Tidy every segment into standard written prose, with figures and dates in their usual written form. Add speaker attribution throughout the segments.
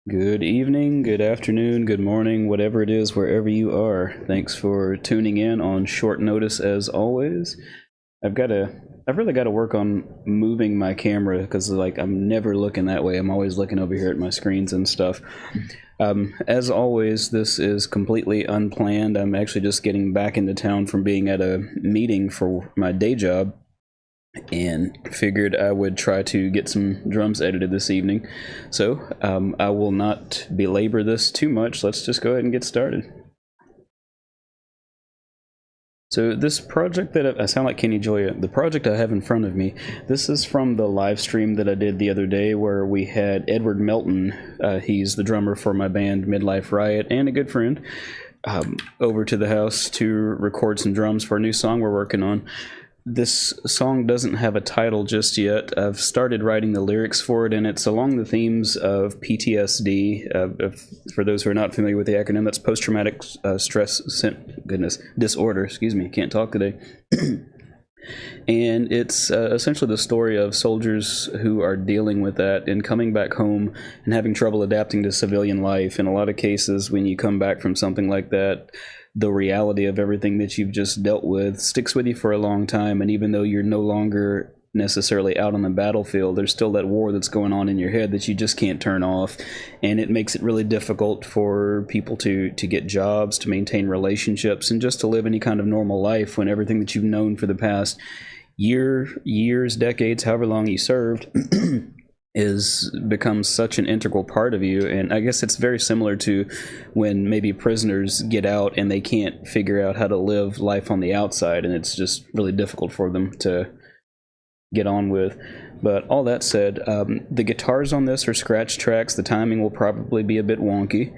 Speaker 1: Good evening, good afternoon, good morning, whatever it is, wherever you are. Thanks for tuning in on short notice as always. I've really got to work on moving my camera because like I'm never looking that way. I'm always looking over here at my screens and stuff. As always, this is completely unplanned. I'm actually just getting back into town from being at a meeting for my day job, and figured I would try to get some drums edited this evening. So I will not belabor this too much. Let's just go ahead and get started. So this project that I sound like Kenny Joya, the project I have in front of me, this is from the live stream that I did the other day where we had Edward Melton, he's the drummer for my band Midlife Riot and a good friend, over to the house to record some drums for a new song we're working on. This song doesn't have a title just yet. I've started writing the lyrics for it, and it's along the themes of PTSD. For those who are not familiar with the acronym, that's post-traumatic stress disorder. Excuse me, can't talk today. And it's essentially the story of soldiers who are dealing with that and coming back home and having trouble adapting to civilian life. In a lot of cases, when you come back from something like that, the reality of everything that you've just dealt with sticks with you for a long time, and even though you're no longer necessarily out on the battlefield, there's still that war that's going on in your head that you just can't turn off, and it makes it really difficult for people to get jobs, to maintain relationships, and just to live any kind of normal life when everything that you've known for the past years, decades, however long you served is becomes such an integral part of you. And I guess it's very similar to when maybe prisoners get out and they can't figure out how to live life on the outside, and it's just really difficult for them to get on with. But all that said, the guitars on this are scratch tracks. The timing will probably be a bit wonky.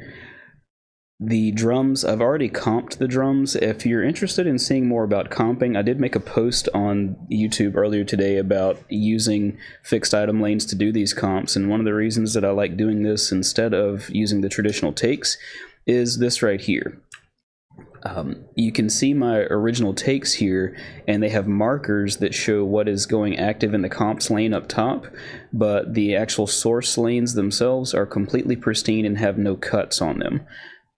Speaker 1: The drums, I've already comped the drums. If you're interested in seeing more about comping, I did make a post on YouTube earlier today about using fixed item lanes to do these comps, and one of the reasons that I like doing this instead of using the traditional takes is this right here. You can see my original takes here, and they have markers that show what is going active in the comps lane up top, but the actual source lanes themselves are completely pristine and have no cuts on them.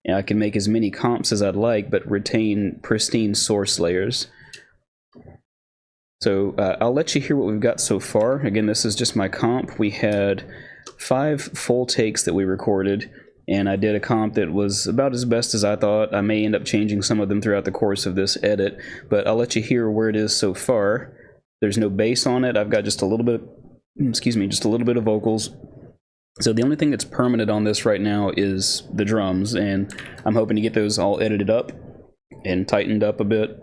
Speaker 1: And I can make as many comps as I'd like, but retain pristine source layers. So I'll let you hear what we've got so far. Again, this is just my comp. We had 5 full takes that we recorded, and I did a comp that was about as best as I thought. I may end up changing some of them throughout the course of this edit, but I'll let you hear where it is so far. There's no bass on it. I've got just a little bit excuse me, just a little bit of vocals. So the only thing that's permanent on this right now is the drums, and I'm hoping to get those all edited up and tightened up a bit.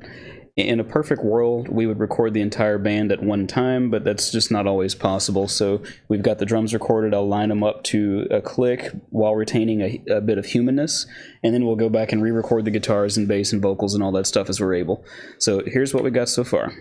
Speaker 1: In a perfect world, we would record the entire band at one time, but that's just not always possible. So we've got the drums recorded. I'll line them up to a click while retaining a bit of humanness, and then we'll go back and re-record the guitars and bass and vocals and all that stuff as we're able. So here's what we got so far.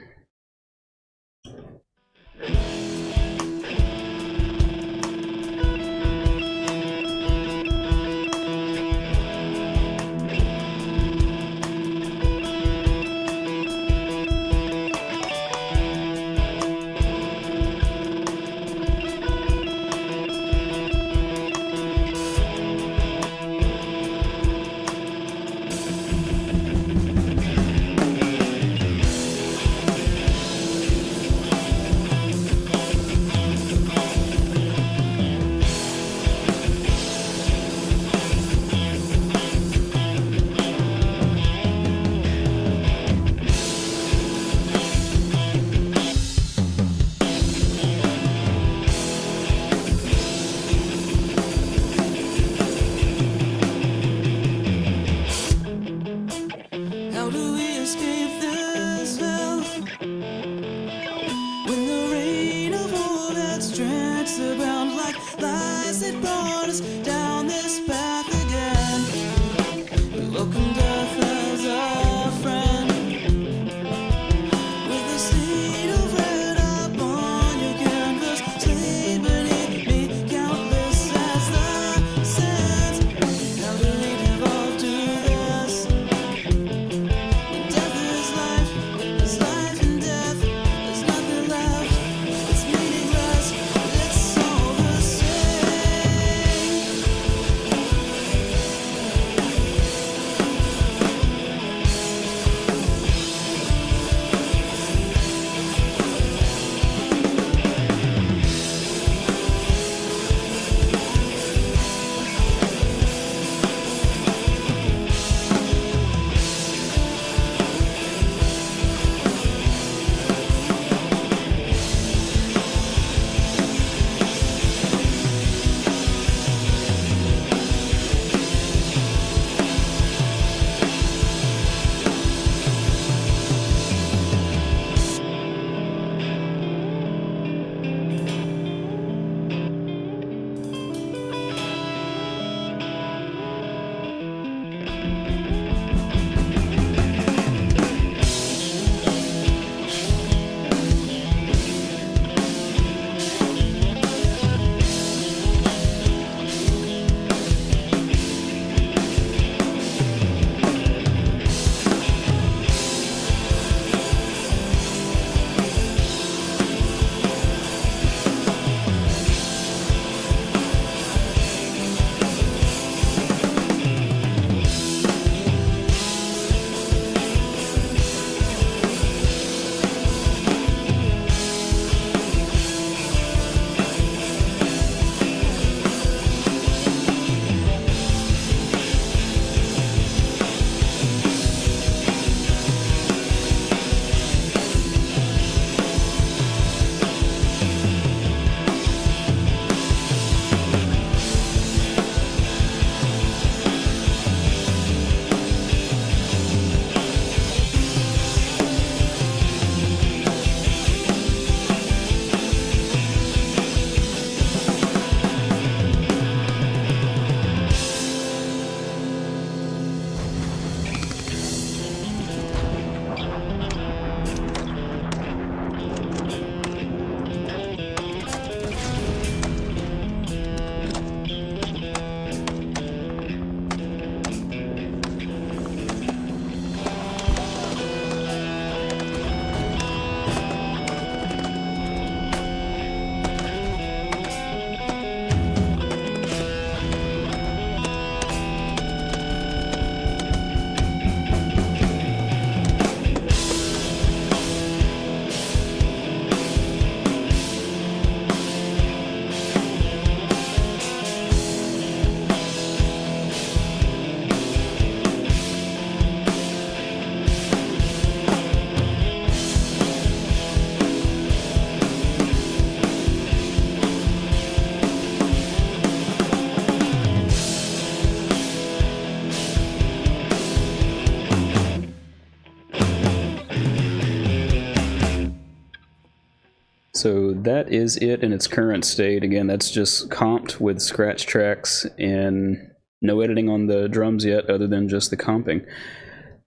Speaker 1: So that is it in its current state. Again, that's just comped with scratch tracks and no editing on the drums yet other than just the comping.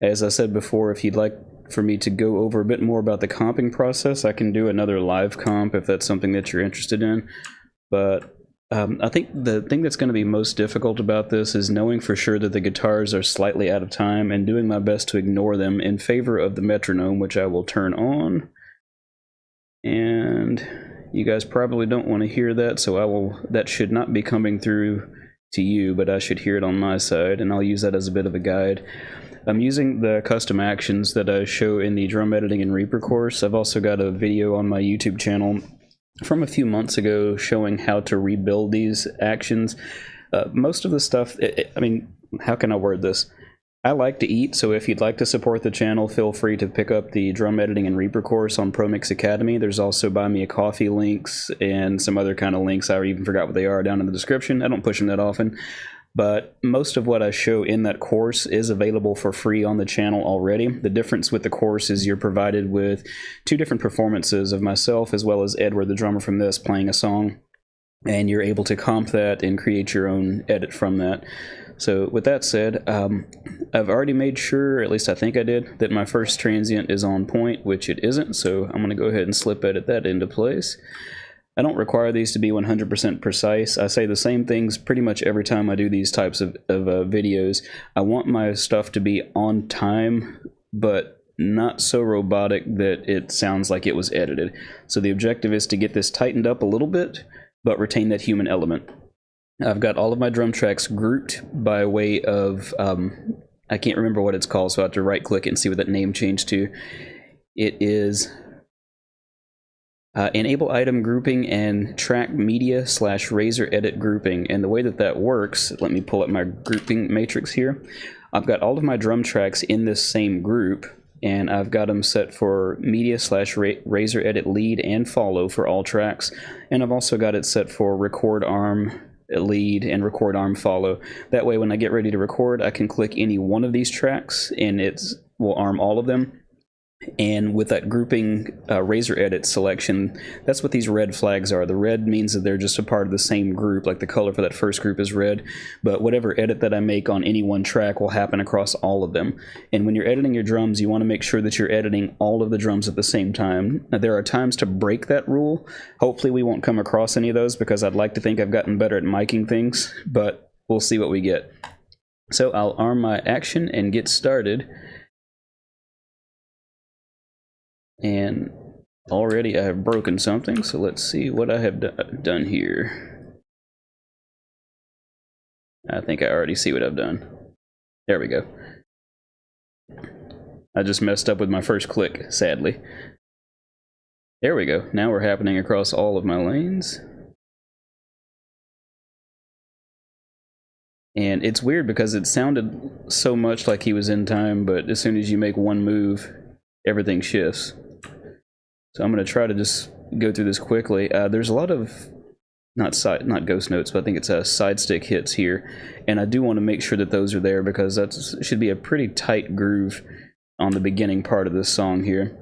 Speaker 1: As I said before, if you'd like for me to go over a bit more about the comping process, I can do another live comp if that's something that you're interested in. But I think the thing that's going to be most difficult about this is knowing for sure that the guitars are slightly out of time and doing my best to ignore them in favor of the metronome, which I will turn on. And you guys probably don't want to hear that, so that should not be coming through to you, but I should hear it on my side, and I'll use that as a bit of a guide. I'm using the custom actions that I show in the drum editing and Reaper course. I've also got a video on my YouTube channel from a few months ago showing how to rebuild these actions. Most of the stuff, I mean, how can I word this? I like to eat, so if you'd like to support the channel, feel free to pick up the drum editing and Reaper course on ProMix Academy. There's also buy me a coffee links and some other kind of links. I even forgot what they are down in the description. I don't push them that often. But most of what I show in that course is available for free on the channel already. The difference with the course is you're provided with 2 different performances of myself as well as Edward, the drummer from this, playing a song. And you're able to comp that and create your own edit from that. So with that said, I've already made sure, at least I think I did, that my first transient is on point, which it isn't, so I'm going to go ahead and slip edit that into place. I don't require these to be 100% precise. I say the same things pretty much every time I do these types of videos. I want my stuff to be on time, but not so robotic that it sounds like it was edited. So the objective is to get this tightened up a little bit, but retain that human element. I've got all of my drum tracks grouped by way of, I can't remember what it's called, so I have to right click it and see what that name changed to. It is enable item grouping and track media / razor edit grouping. And the way that that works, let me pull up my grouping matrix here. I've got all of my drum tracks in this same group, and I've got them set for media / razor edit lead and follow for all tracks. And I've also got it set for record arm lead and record arm follow. That way when I get ready to record, I can click any one of these tracks and it will arm all of them. And with that grouping razor edit selection, that's what these red flags are. The red means that they're just a part of the same group, like the color for that first group is red, but whatever edit that I make on any one track will happen across all of them. And when you're editing your drums, you want to make sure that you're editing all of the drums at the same time. Now, there are times to break that rule. Hopefully we won't come across any of those because I'd like to think I've gotten better at miking things, but we'll see what we get. So I'll arm my action and get started. And already I have broken something, so let's see what I have done here. I think I already see what I've done. There we go. I just messed up with my first click, sadly. There we go. Now we're happening across all of my lanes. And it's weird because it sounded so much like he was in time, but as soon as you make one move, everything shifts. So I'm going to try to just go through this quickly. There's a lot of, not ghost notes, but I think it's side stick hits here. And I do want to make sure that those are there because that should be a pretty tight groove on the beginning part of this song here.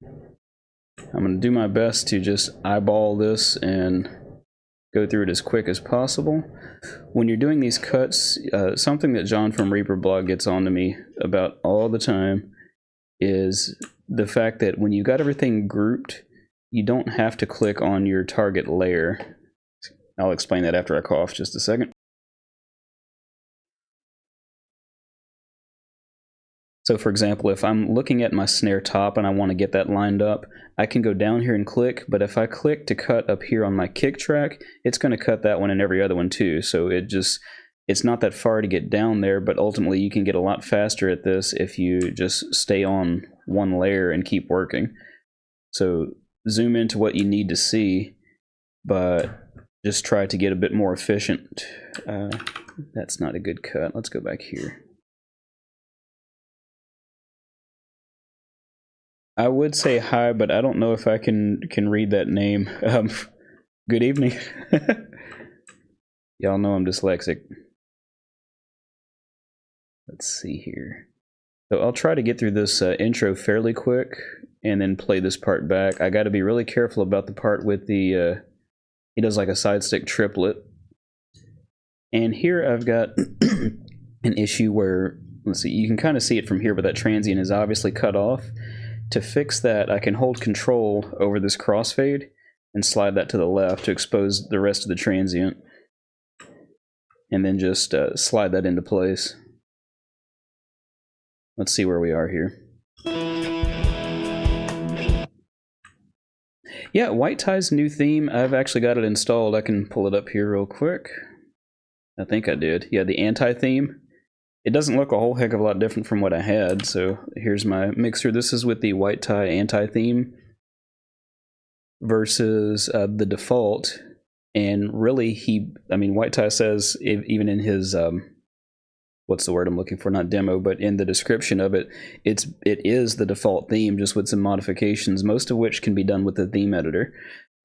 Speaker 1: I'm going to do my best to just eyeball this and go through it as quick as possible. When you're doing these cuts, something that John from Reaper Blog gets on to me about all the time is the fact that when you got everything grouped, you don't have to click on your target layer. I'll explain that after I cough just a second. So for example, if I'm looking at my snare top and I want to get that lined up, I can go down here and click, but if I click to cut up here on my kick track, it's going to cut that one and every other one too. So it's not that far to get down there, but ultimately you can get a lot faster at this if you just stay on one layer and keep working. So zoom into what you need to see, but just try to get a bit more efficient. That's not a good cut. Let's go back here. I would say hi, but I don't know if I can read that name. Good evening. Y'all know I'm dyslexic. Let's see here. So I'll try to get through this intro fairly quick. and then play this part back. I got to be really careful about the part with the, he does like a side stick triplet. And here I've got an issue where, let's see, you can kind of see it from here, but that transient is obviously cut off. To fix that, I can hold control over this crossfade and slide that to the left to expose the rest of the transient. And then just slide that into place. Let's see where we are here. Yeah, White Tie's new theme, I've actually got it installed. I can pull it up here real quick. I think I did. Yeah, the anti-theme. It doesn't look a whole heck of a lot different from what I had, so here's my mixer. This is with the White Tie anti-theme versus the default. And really, White Tie says, even in his, what's the word I'm looking for? Not demo, but in the description of it, it is the default theme, just with some modifications, most of which can be done with the theme editor.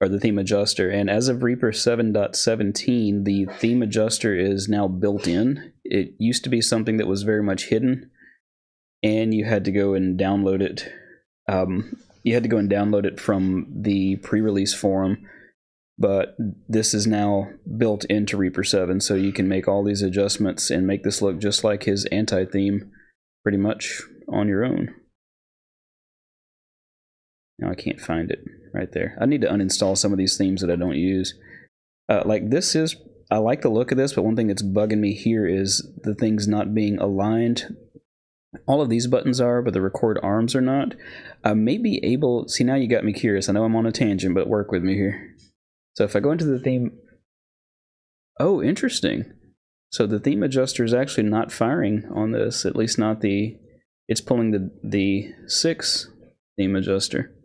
Speaker 1: Or the theme adjuster, and as of Reaper 7.17, the theme adjuster is now built in. It used to be something that was very much hidden, and you had to go and download it. You had to go and download it from the pre-release forum, but this is now built into Reaper 7, so you can make all these adjustments and make this look just like his anti-theme, pretty much on your own. Now I can't find it. Right there. I need to uninstall some of these themes that I don't use. Like this is, I like the look of this, but one thing that's bugging me here is the things not being aligned. All of these buttons are, but the record arms are not. I may be able, see now you got me curious. I know I'm on a tangent, but work with me here. So if I go into the theme, oh, interesting. So the theme adjuster is actually not firing on this, at least not the, it's pulling the 6 theme adjuster.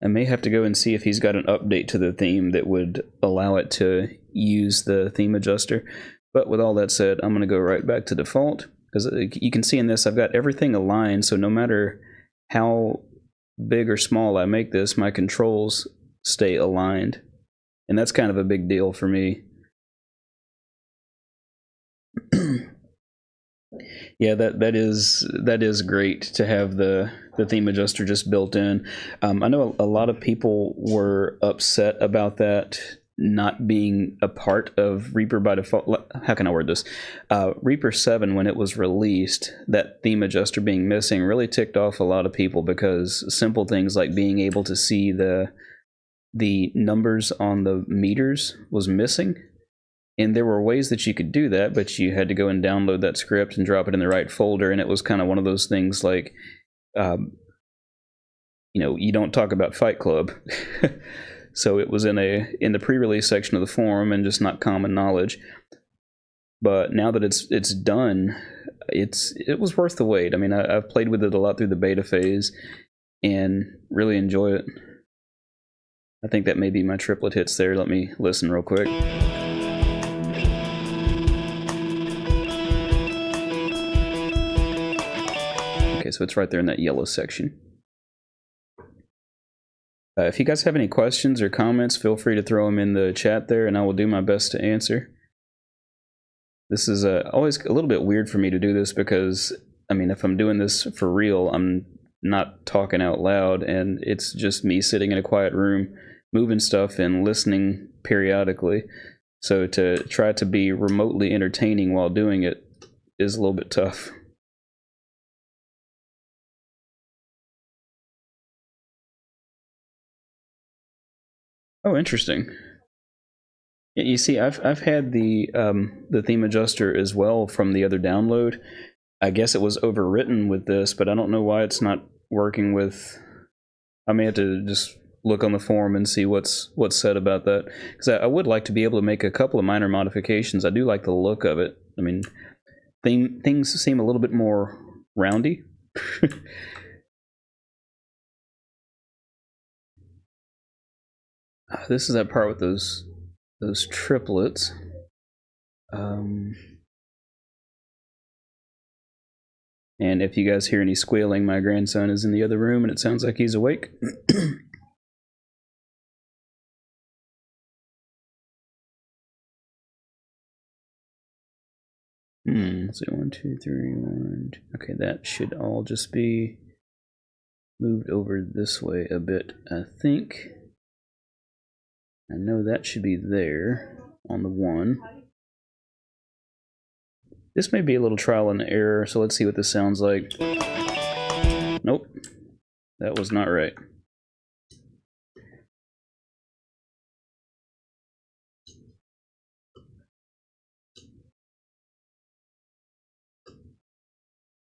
Speaker 1: I may have to go and see if he's got an update to the theme that would allow it to use the theme adjuster. But with all that said, I'm going to go right back to default, because you can see in this I've got everything aligned, so no matter how big or small I make this, my controls stay aligned. And that's kind of a big deal for me. Yeah, that is great to have the theme adjuster just built in. I know a lot of people were upset about that not being a part of Reaper by default. How can I word this? Reaper 7, when it was released, that theme adjuster being missing really ticked off a lot of people, because simple things like being able to see the numbers on the meters was missing. And there were ways that you could do that, but you had to go and download that script and drop it in the right folder. And it was kind of one of those things like, you don't talk about Fight Club. So it was in the pre-release section of the forum and just not common knowledge. But now that it's done, it was worth the wait. I mean, I've played with it a lot through the beta phase and really enjoy it. I think that may be my triplet hits there. Let me listen real quick. Okay, so it's right there in that yellow section. If you guys have any questions or comments, feel free to throw them in the chat there, and I will do my best to answer. This is always a little bit weird for me to do this, because, I mean, if I'm doing this for real, I'm not talking out loud, and it's just me sitting in a quiet room, moving stuff and listening periodically. So to try to be remotely entertaining while doing it is a little bit tough. Oh, interesting. Yeah, you see, I've had the theme adjuster as well from the other download. I guess it was overwritten with this, but I don't know why it's not working with. I may have to just look on the forum and see what's said about that, because I would like to be able to make a couple of minor modifications. I do like the look of it. I mean, things seem a little bit more roundy. This is that part with those triplets. And if you guys hear any squealing, my grandson is in the other room and it sounds like he's awake. Let's see, 1, 2, 3, 1. Okay, that should all just be moved over this way a bit, I think. I know that should be there on the 1. This may be a little trial and error, so let's see what this sounds like. Nope, that was not right.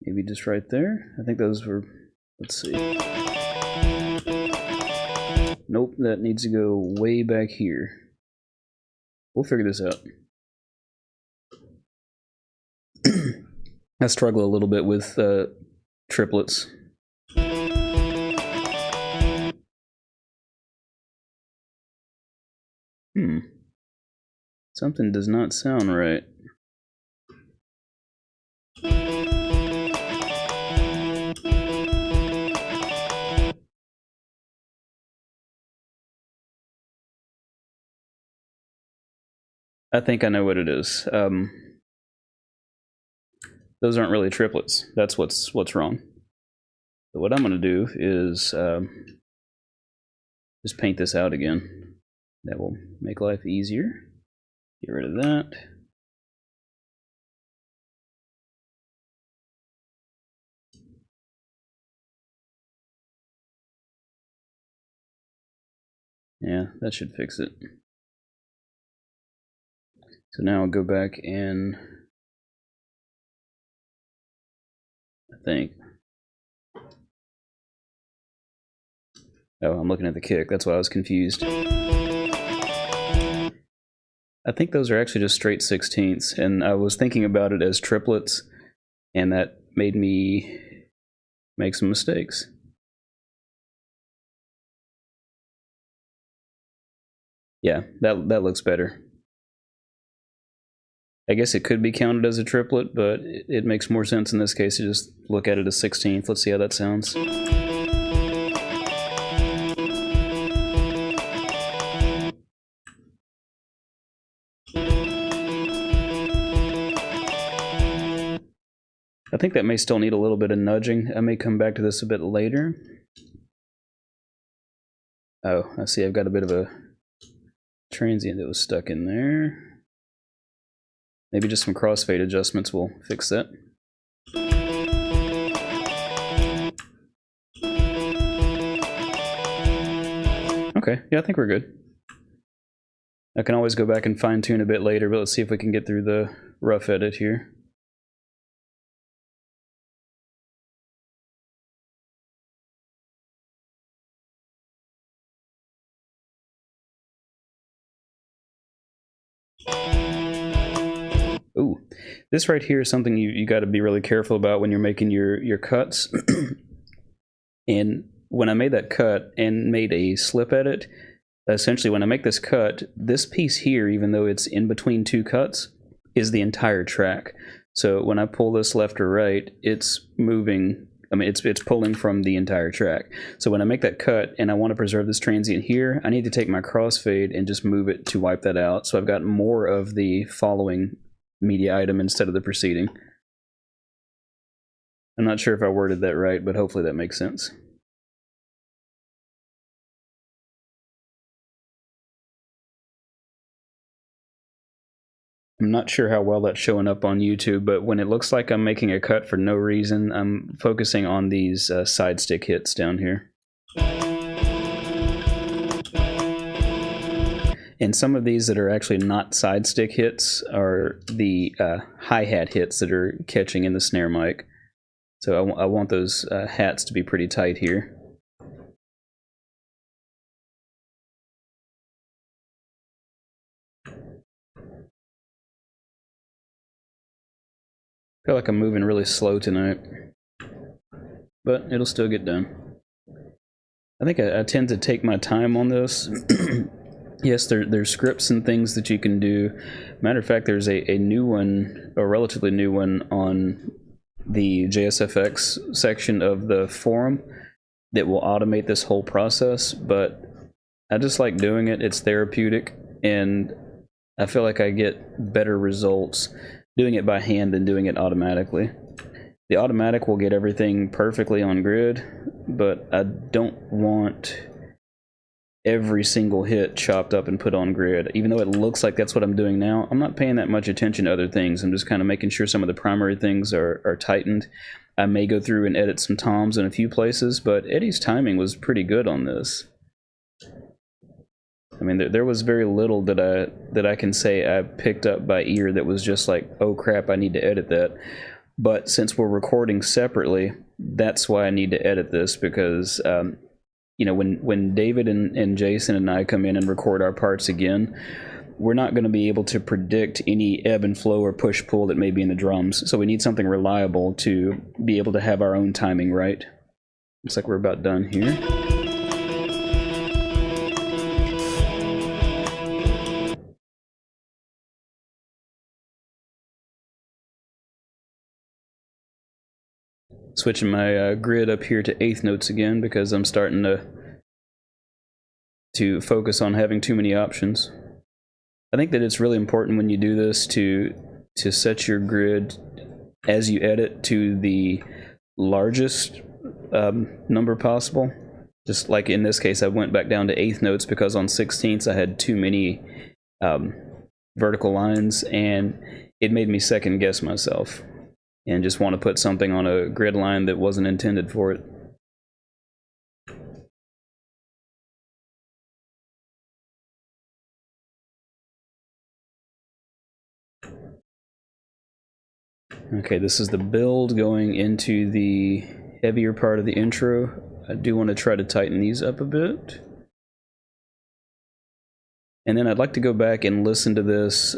Speaker 1: Maybe just right there. I think those were, let's see. Nope, that needs to go way back here. We'll figure this out. I struggle a little bit with triplets. Something does not sound right. I think I know what it is. Those aren't really triplets. That's what's wrong. So what I'm going to do is just paint this out again. That will make life easier. Get rid of that. Yeah, that should fix it. So now I'll go back and I think. Oh, I'm looking at the kick. That's why I was confused. I think those are actually just straight 16ths, and I was thinking about it as triplets, and that made me make some mistakes. Yeah, that looks better. I guess it could be counted as a triplet, but it makes more sense in this case to just look at it as 16th. Let's see how that sounds. I think that may still need a little bit of nudging. I may come back to this a bit later. Oh, I see I've got a bit of a transient that was stuck in there. Maybe just some crossfade adjustments will fix that. Okay, yeah, I think we're good. I can always go back and fine tune a bit later, but let's see if we can get through the rough edit here. Ooh, this right here is something you got to be really careful about when you're making your cuts. And when I made that cut and made a slip edit, essentially when I make this cut, this piece here, even though it's in between two cuts, is the entire track. So when I pull this left or right, it's moving. I mean, it's pulling from the entire track. So when I make that cut and I want to preserve this transient here, I need to take my crossfade and just move it to wipe that out. So I've got more of the following media item instead of the preceding. I'm not sure if I worded that right, but hopefully that makes sense. I'm not sure how well that's showing up on YouTube, but when it looks like I'm making a cut for no reason, I'm focusing on these side stick hits down here. And some of these that are actually not side stick hits are the hi-hat hits that are catching in the snare mic. So I want those hats to be pretty tight here. I feel like I'm moving really slow tonight, but it'll still get done. I think I tend to take my time on this. Yes, there's scripts and things that you can do. Matter of fact, there's a new one, a relatively new one, on the JSFX section of the forum that will automate this whole process, but I just like doing it. It's therapeutic, and I feel like I get better results doing it by hand than doing it automatically. The automatic will get everything perfectly on grid, but I don't want every single hit chopped up and put on grid. Even though it looks like that's what I'm doing now, I'm not paying that much attention to other things. I'm just kind of making sure some of the primary things are tightened. I may go through and edit some toms in a few places, but Eddie's timing was pretty good on this. I mean, there was very little that I can say I picked up by ear that was just like, oh crap, I need to edit that. But since we're recording separately, that's why I need to edit this, because you know, when David and Jason and I come in and record our parts again, we're not going to be able to predict any ebb and flow or push-pull that may be in the drums. So we need something reliable to be able to have our own timing right. Looks like we're about done here. Switching my grid up here to eighth notes again because I'm starting to focus on having too many options. I think that it's really important when you do this to set your grid as you edit to the largest number possible. Just like in this case, I went back down to eighth notes because on 16ths I had too many vertical lines, and it made me second guess myself and just want to put something on a grid line that wasn't intended for it. Okay, this is the build going into the heavier part of the intro. I do want to try to tighten these up a bit. And then I'd like to go back and listen to this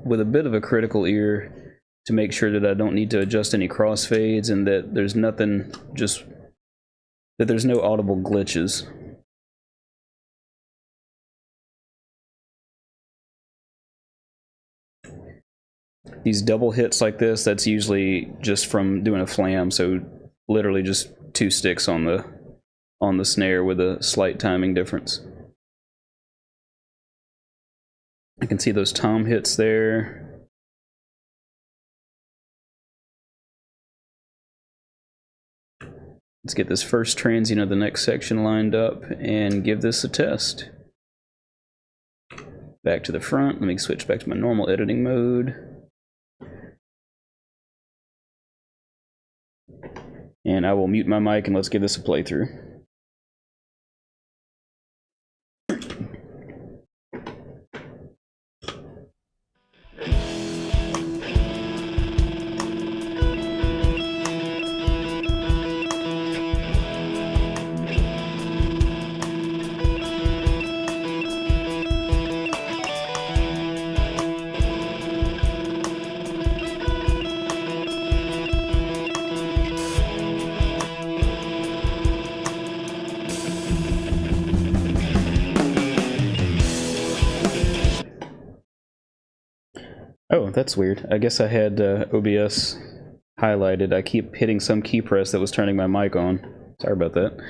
Speaker 1: with a bit of a critical ear to make sure that I don't need to adjust any crossfades and that there's nothing, just that there's no audible glitches. These double hits like this, that's usually just from doing a flam, so literally just two sticks on the snare with a slight timing difference. I can see those tom hits there. Let's get this first transient of the next section lined up and give this a test. Back to the front. Let me switch back to my normal editing mode. And I will mute my mic and let's give this a playthrough. Oh, that's weird. I guess I had OBS highlighted. I keep hitting some key press that was turning my mic on. Sorry about that.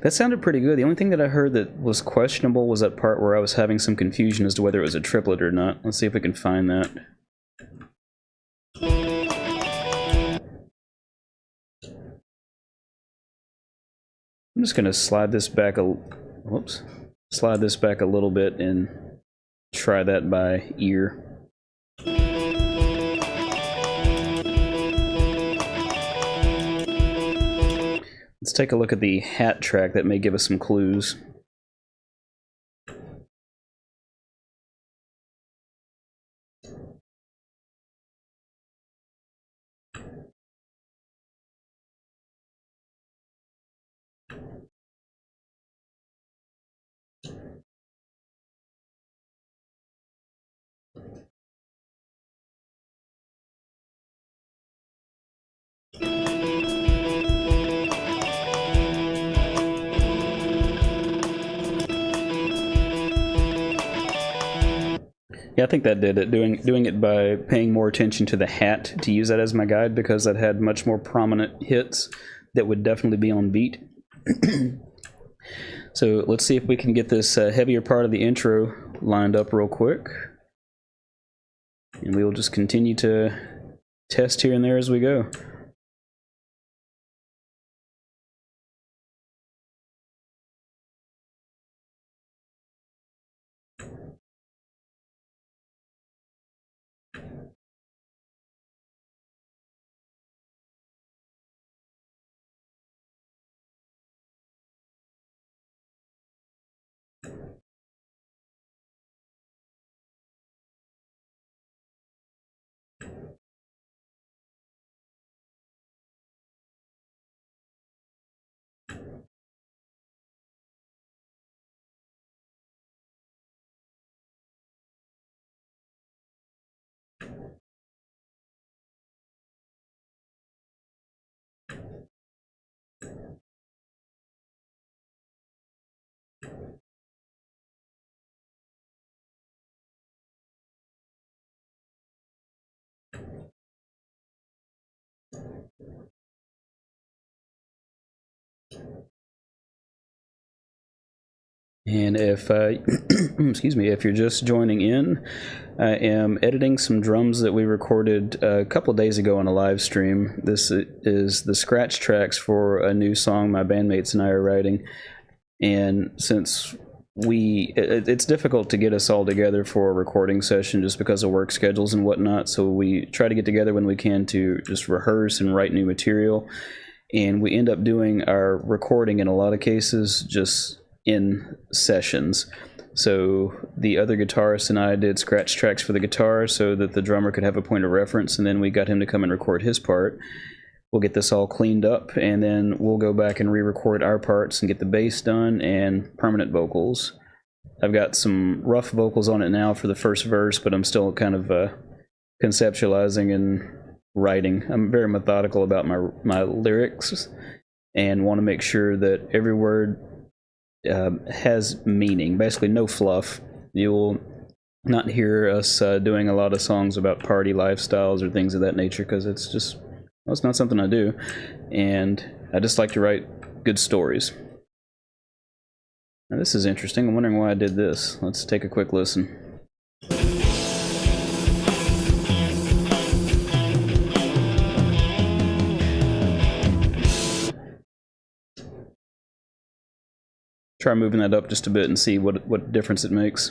Speaker 1: That sounded pretty good. The only thing that I heard that was questionable was that part where I was having some confusion as to whether it was a triplet or not. Let's see if we can find that. I'm just going to slide this back a little bit and try that by ear. Let's take a look at the hat track. That may give us some clues. Yeah, I think that did it. Doing it by paying more attention to the hat to use that as my guide, because that had much more prominent hits that would definitely be on beat. So let's see if we can get this heavier part of the intro lined up real quick. And we will just continue to test here and there as we go. And if, excuse me, if you're just joining in, I am editing some drums that we recorded a couple days ago on a live stream. This is the scratch tracks for a new song my bandmates and I are writing. And since it's difficult to get us all together for a recording session just because of work schedules and whatnot, so we try to get together when we can to just rehearse and write new material. And we end up doing our recording in a lot of cases just in sessions. So the other guitarist and I did scratch tracks for the guitar so that the drummer could have a point of reference, and then we got him to come and record his part. We'll get this all cleaned up, and then we'll go back and re-record our parts and get the bass done and permanent vocals. I've got some rough vocals on it now for the first verse, but I'm still kind of conceptualizing and writing. I'm very methodical about my lyrics and want to make sure that every word has meaning, basically no fluff. You'll not hear us doing a lot of songs about party lifestyles or things of that nature, because it's just, well, it's not something I do, and I just like to write good stories. Now this is interesting. I'm wondering why I did this. Let's take a quick listen. Try moving that up just a bit and see what difference it makes.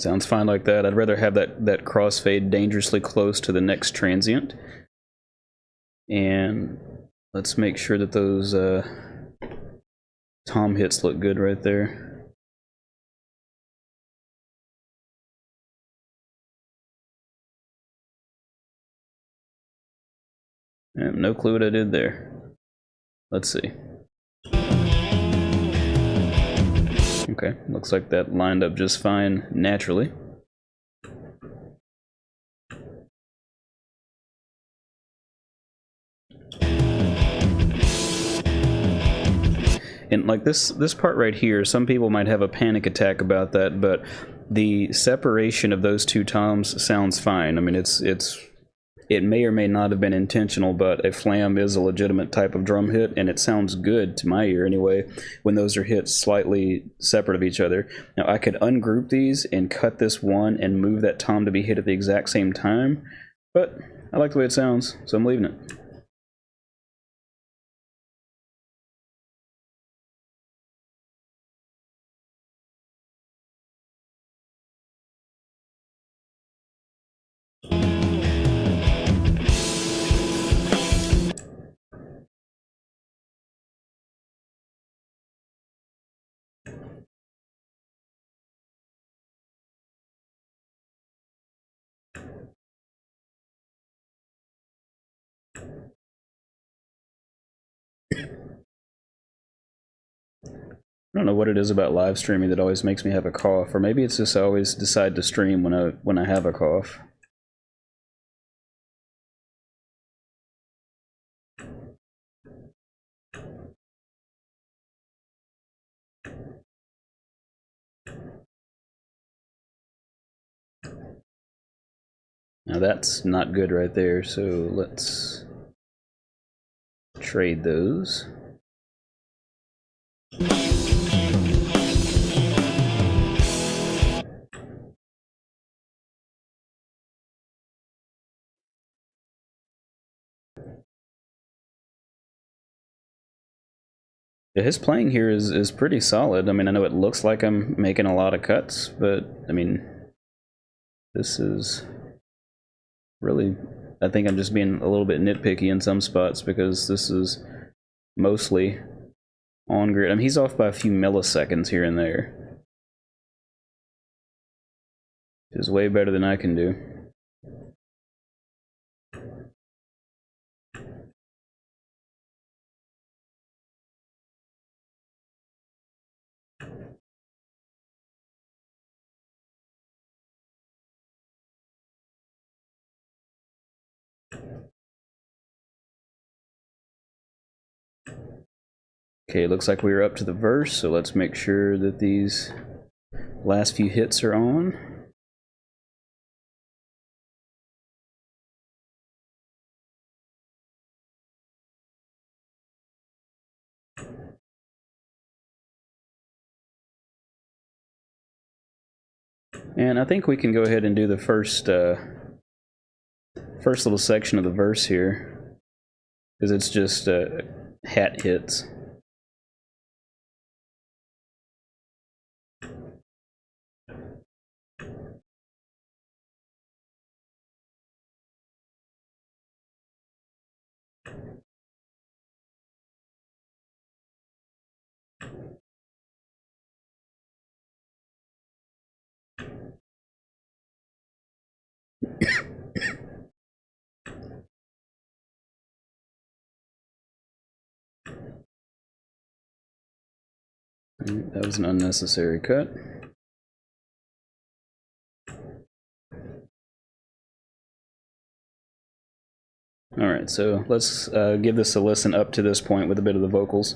Speaker 1: Sounds fine like that. I'd rather have that crossfade dangerously close to the next transient. And let's make sure that those tom hits look good right there. I have no clue what I did there. Let's see. Okay, looks like that lined up just fine naturally. And like this part right here, some people might have a panic attack about that, but the separation of those two toms sounds fine. I mean, it may or may not have been intentional, but a flam is a legitimate type of drum hit, and it sounds good to my ear anyway when those are hit slightly separate of each other. Now I could ungroup these and cut this one and move that tom to be hit at the exact same time, but I like the way it sounds, so I'm leaving it. I don't know what it is about live streaming that always makes me have a cough, or maybe it's just I always decide to stream when I have a cough. Now that's not good right there, so let's trade those. Yeah, his playing here is pretty solid. I mean, I know it looks like I'm making a lot of cuts, but I mean, this is really, I think I'm just being a little bit nitpicky in some spots because this is mostly on grid. I mean, he's off by a few milliseconds here and there, which is way better than I can do. Okay, looks like we are up to the verse, so let's make sure that these last few hits are on. And I think we can go ahead and do the first little section of the verse here, because it's just hat hits. That was an unnecessary cut. Alright, so let's give this a listen up to this point with a bit of the vocals.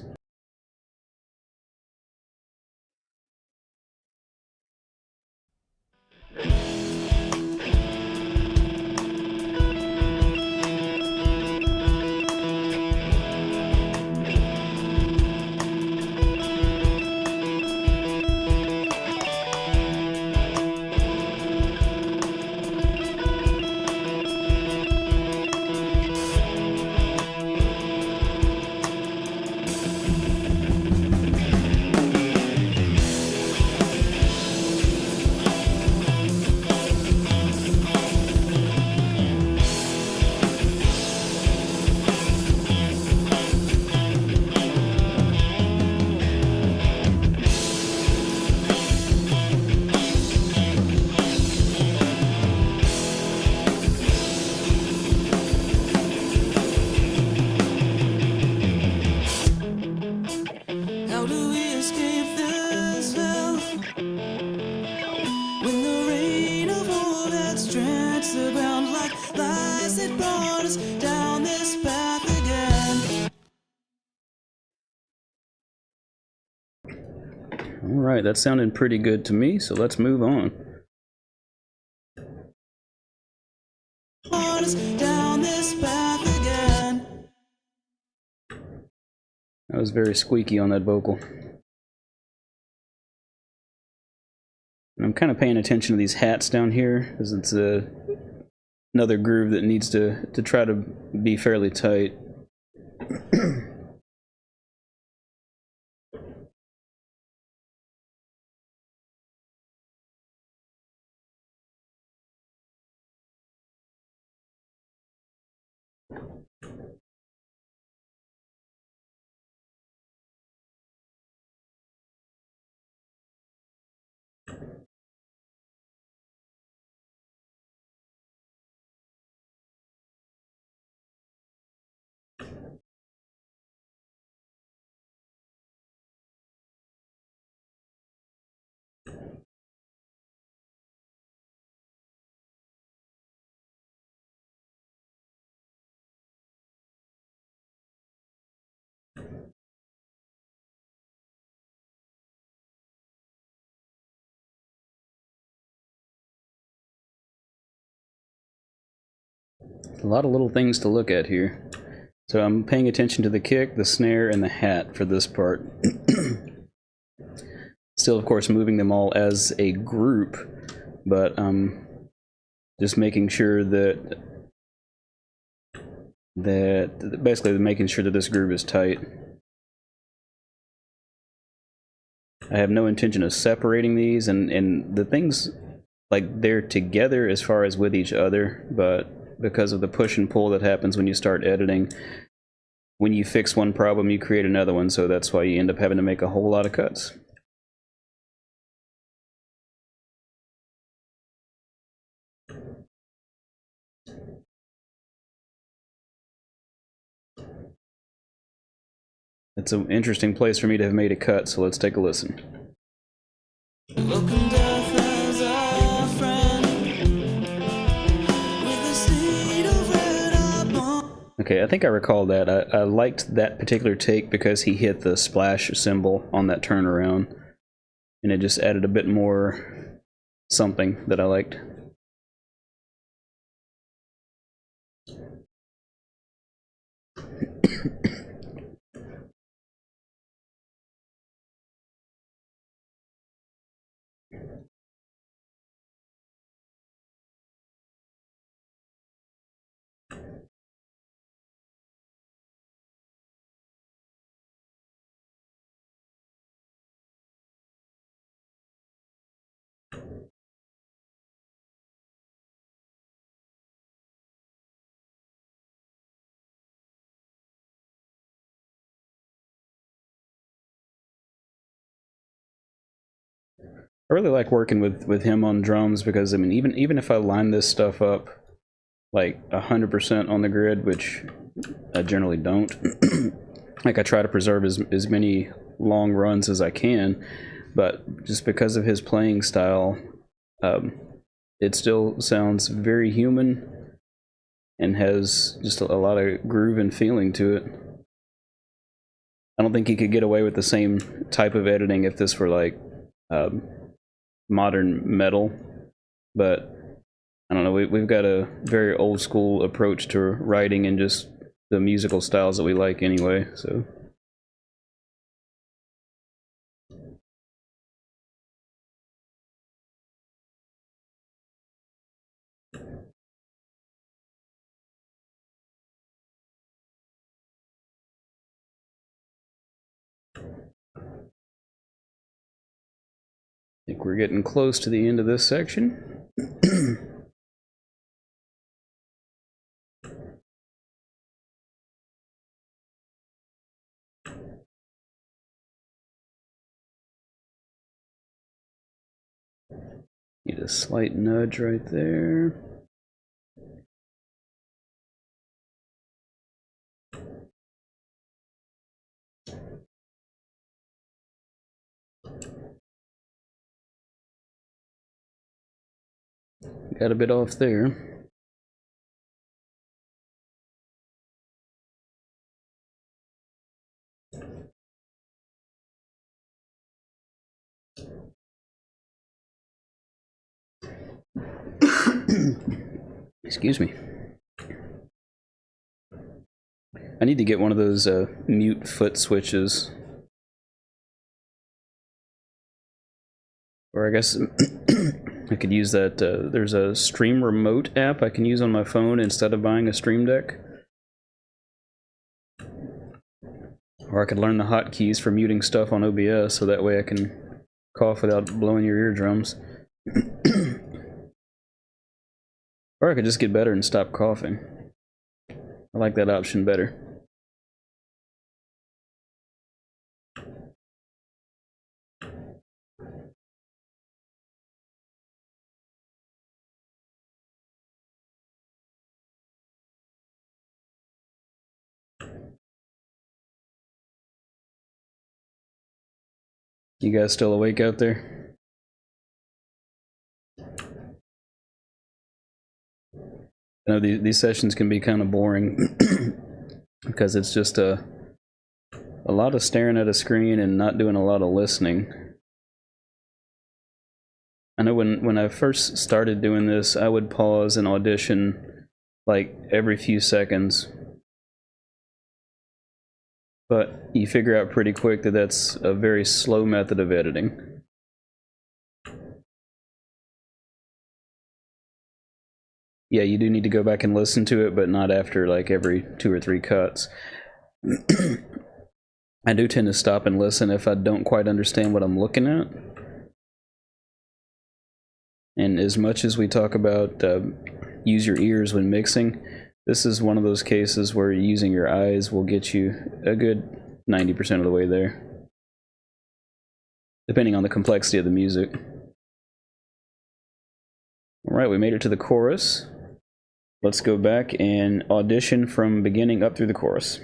Speaker 1: Alright, that sounded pretty good to me, so let's move on. That was very squeaky on that vocal. And I'm kind of paying attention to these hats down here, because it's another groove that needs to try to be fairly tight. A lot of little things to look at here. So I'm paying attention to the kick, the snare, and the hat for this part. Still, of course, moving them all as a group, but just making sure that basically making sure that this groove is tight. I have no intention of separating these, and the things, like, they're together as far as with each other, but because of the push and pull that happens when you start editing, when you fix one problem, you create another one, so that's why you end up having to make a whole lot of cuts. It's an interesting place for me to have made a cut, so let's take a listen. Okay, I think I recall that. I liked that particular take because he hit the splash symbol on that turnaround, and it just added a bit more something that I liked. I really like working with him on drums because, I mean, even if I line this stuff up like 100% on the grid, which I generally don't, like I try to preserve as many long runs as I can, but just because of his playing style, it still sounds very human and has just a lot of groove and feeling to it. I don't think he could get away with the same type of editing if this were like modern metal, but I don't know, we've got a very old school approach to writing and just the musical styles that we like anyway, so. I think we're getting close to the end of this section. Need a slight nudge right there. Got a bit off there. Excuse me. I need to get one of those mute foot switches. Or I guess I could use that. There's a Stream Remote app I can use on my phone instead of buying a Stream Deck. Or I could learn the hotkeys for muting stuff on OBS so that way I can cough without blowing your eardrums. Or I could just get better and stop coughing. I like that option better. You guys still awake out there? I know these sessions can be kind of boring because it's just a lot of staring at a screen and not doing a lot of listening. I know when I first started doing this, I would pause and audition like every few seconds. But you figure out pretty quick that that's a very slow method of editing. Yeah, you do need to go back and listen to it, but not after like every 2 or 3 cuts. I do tend to stop and listen if I don't quite understand what I'm looking at. And as much as we talk about use your ears when mixing, this is one of those cases where using your eyes will get you a good 90% of the way there, depending on the complexity of the music. Alright, we made it to the chorus. Let's go back and audition from beginning up through the chorus.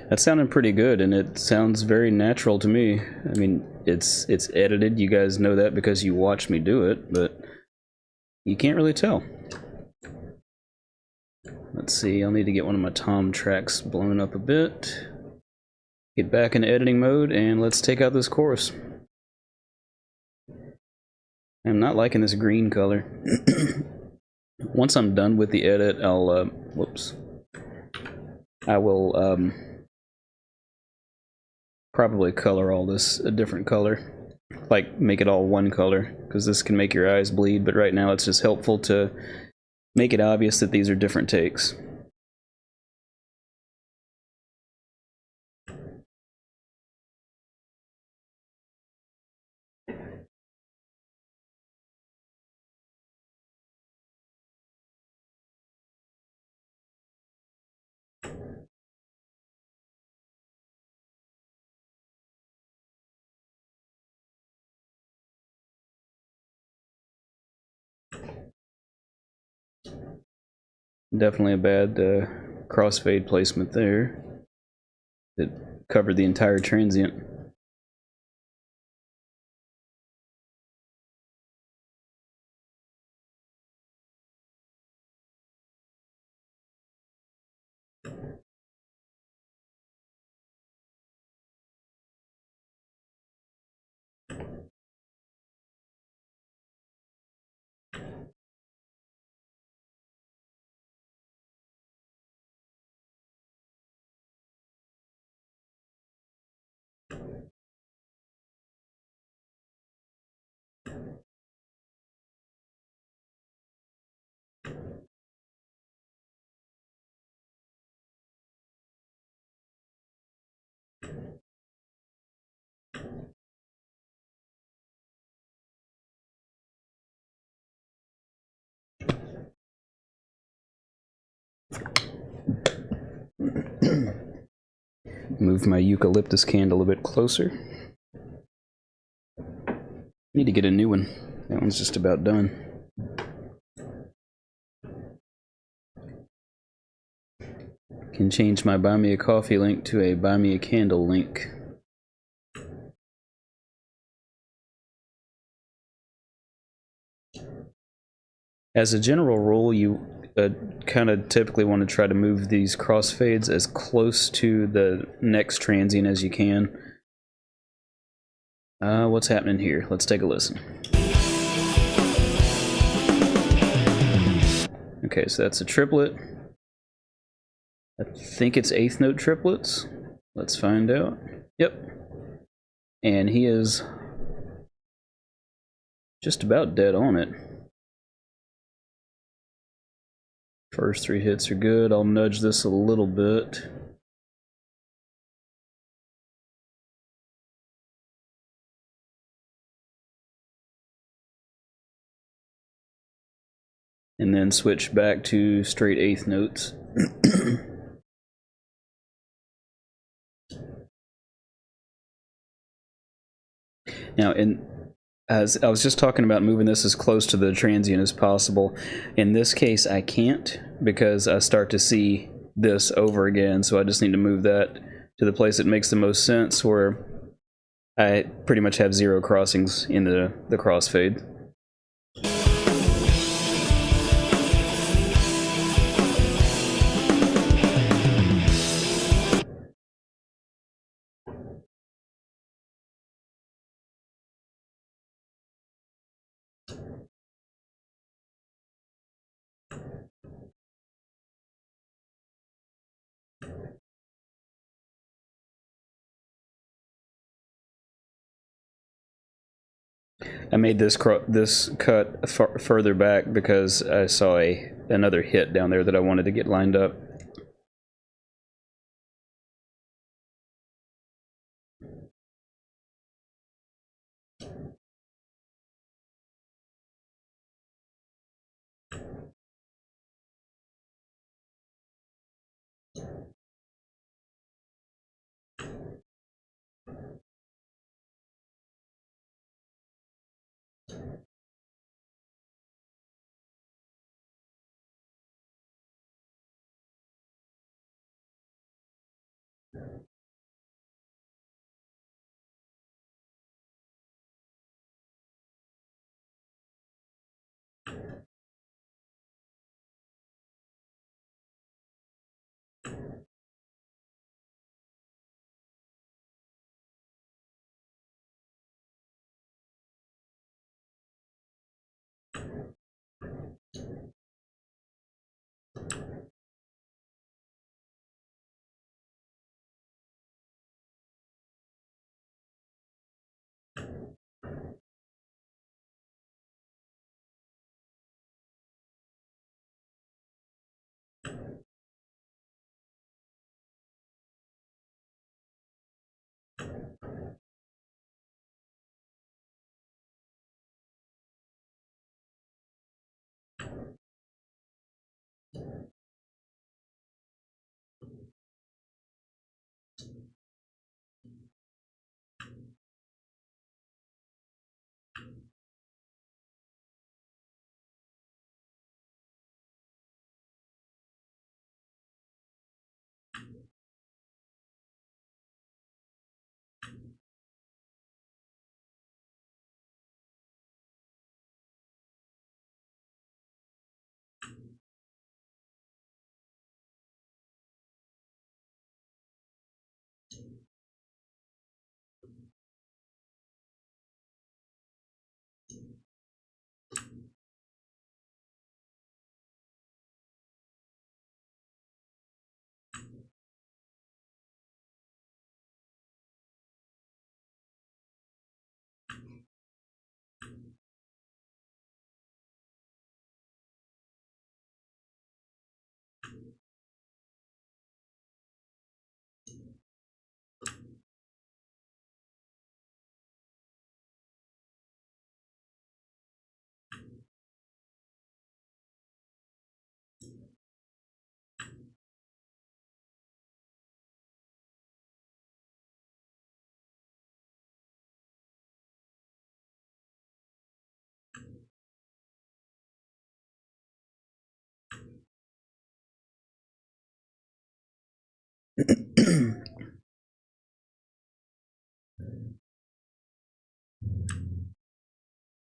Speaker 1: That sounded pretty good, and it sounds very natural to me. I mean, it's edited, you guys know that because you watched me do it, but you can't really tell. Let's see, I'll need to get one of my tom tracks blown up a bit. Get back in editing mode, and let's take out this chorus. I'm not liking this green color. Once I'm done with the edit, I'll, I will, probably color all this a different color, like make it all one color, because this can make your eyes bleed, but right now it's just helpful to make it obvious that these are different takes. Definitely a bad crossfade placement there. It covered the entire transient. Move my eucalyptus candle a bit closer. Need to get a new one. That one's just about done. Can change my buy me a coffee link to a buy me a candle link. As a general rule, you kind of typically want to try to move these crossfades as close to the next transient as you can. What's happening here? Let's take a listen. Okay, so that's a triplet. I think it's eighth note triplets. Let's find out. Yep. And he is just about dead on it. First 3 hits are good. I'll nudge this a little bit. And then switch back to straight eighth notes. Now, as I was just talking about moving this as close to the transient as possible, in this case I can't because I start to see this over again, so I just need to move that to the place that makes the most sense, where I pretty much have 0 crossings in the crossfade. I made this cut further back because I saw another hit down there that I wanted to get lined up.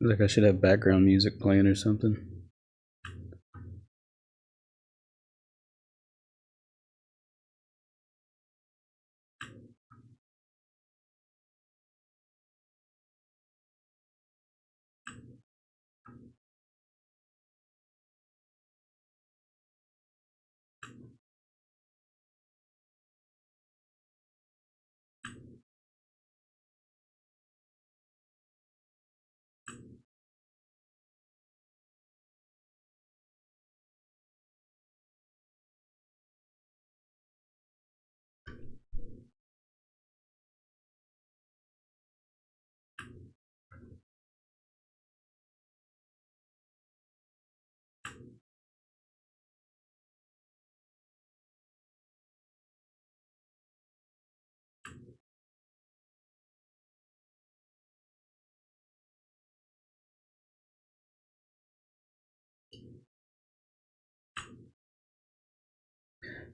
Speaker 1: Like I should have background music playing or something.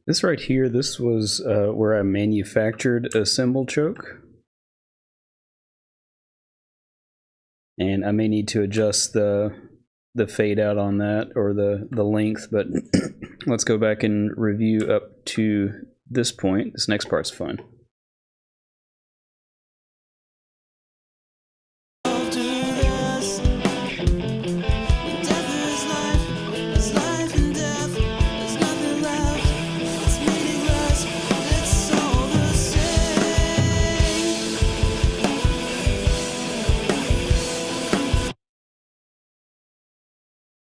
Speaker 1: This right here, this was where I manufactured a cymbal choke. And I may need to adjust the fade out on that, or the length, but let's go back and review up to this point. This next part's fun.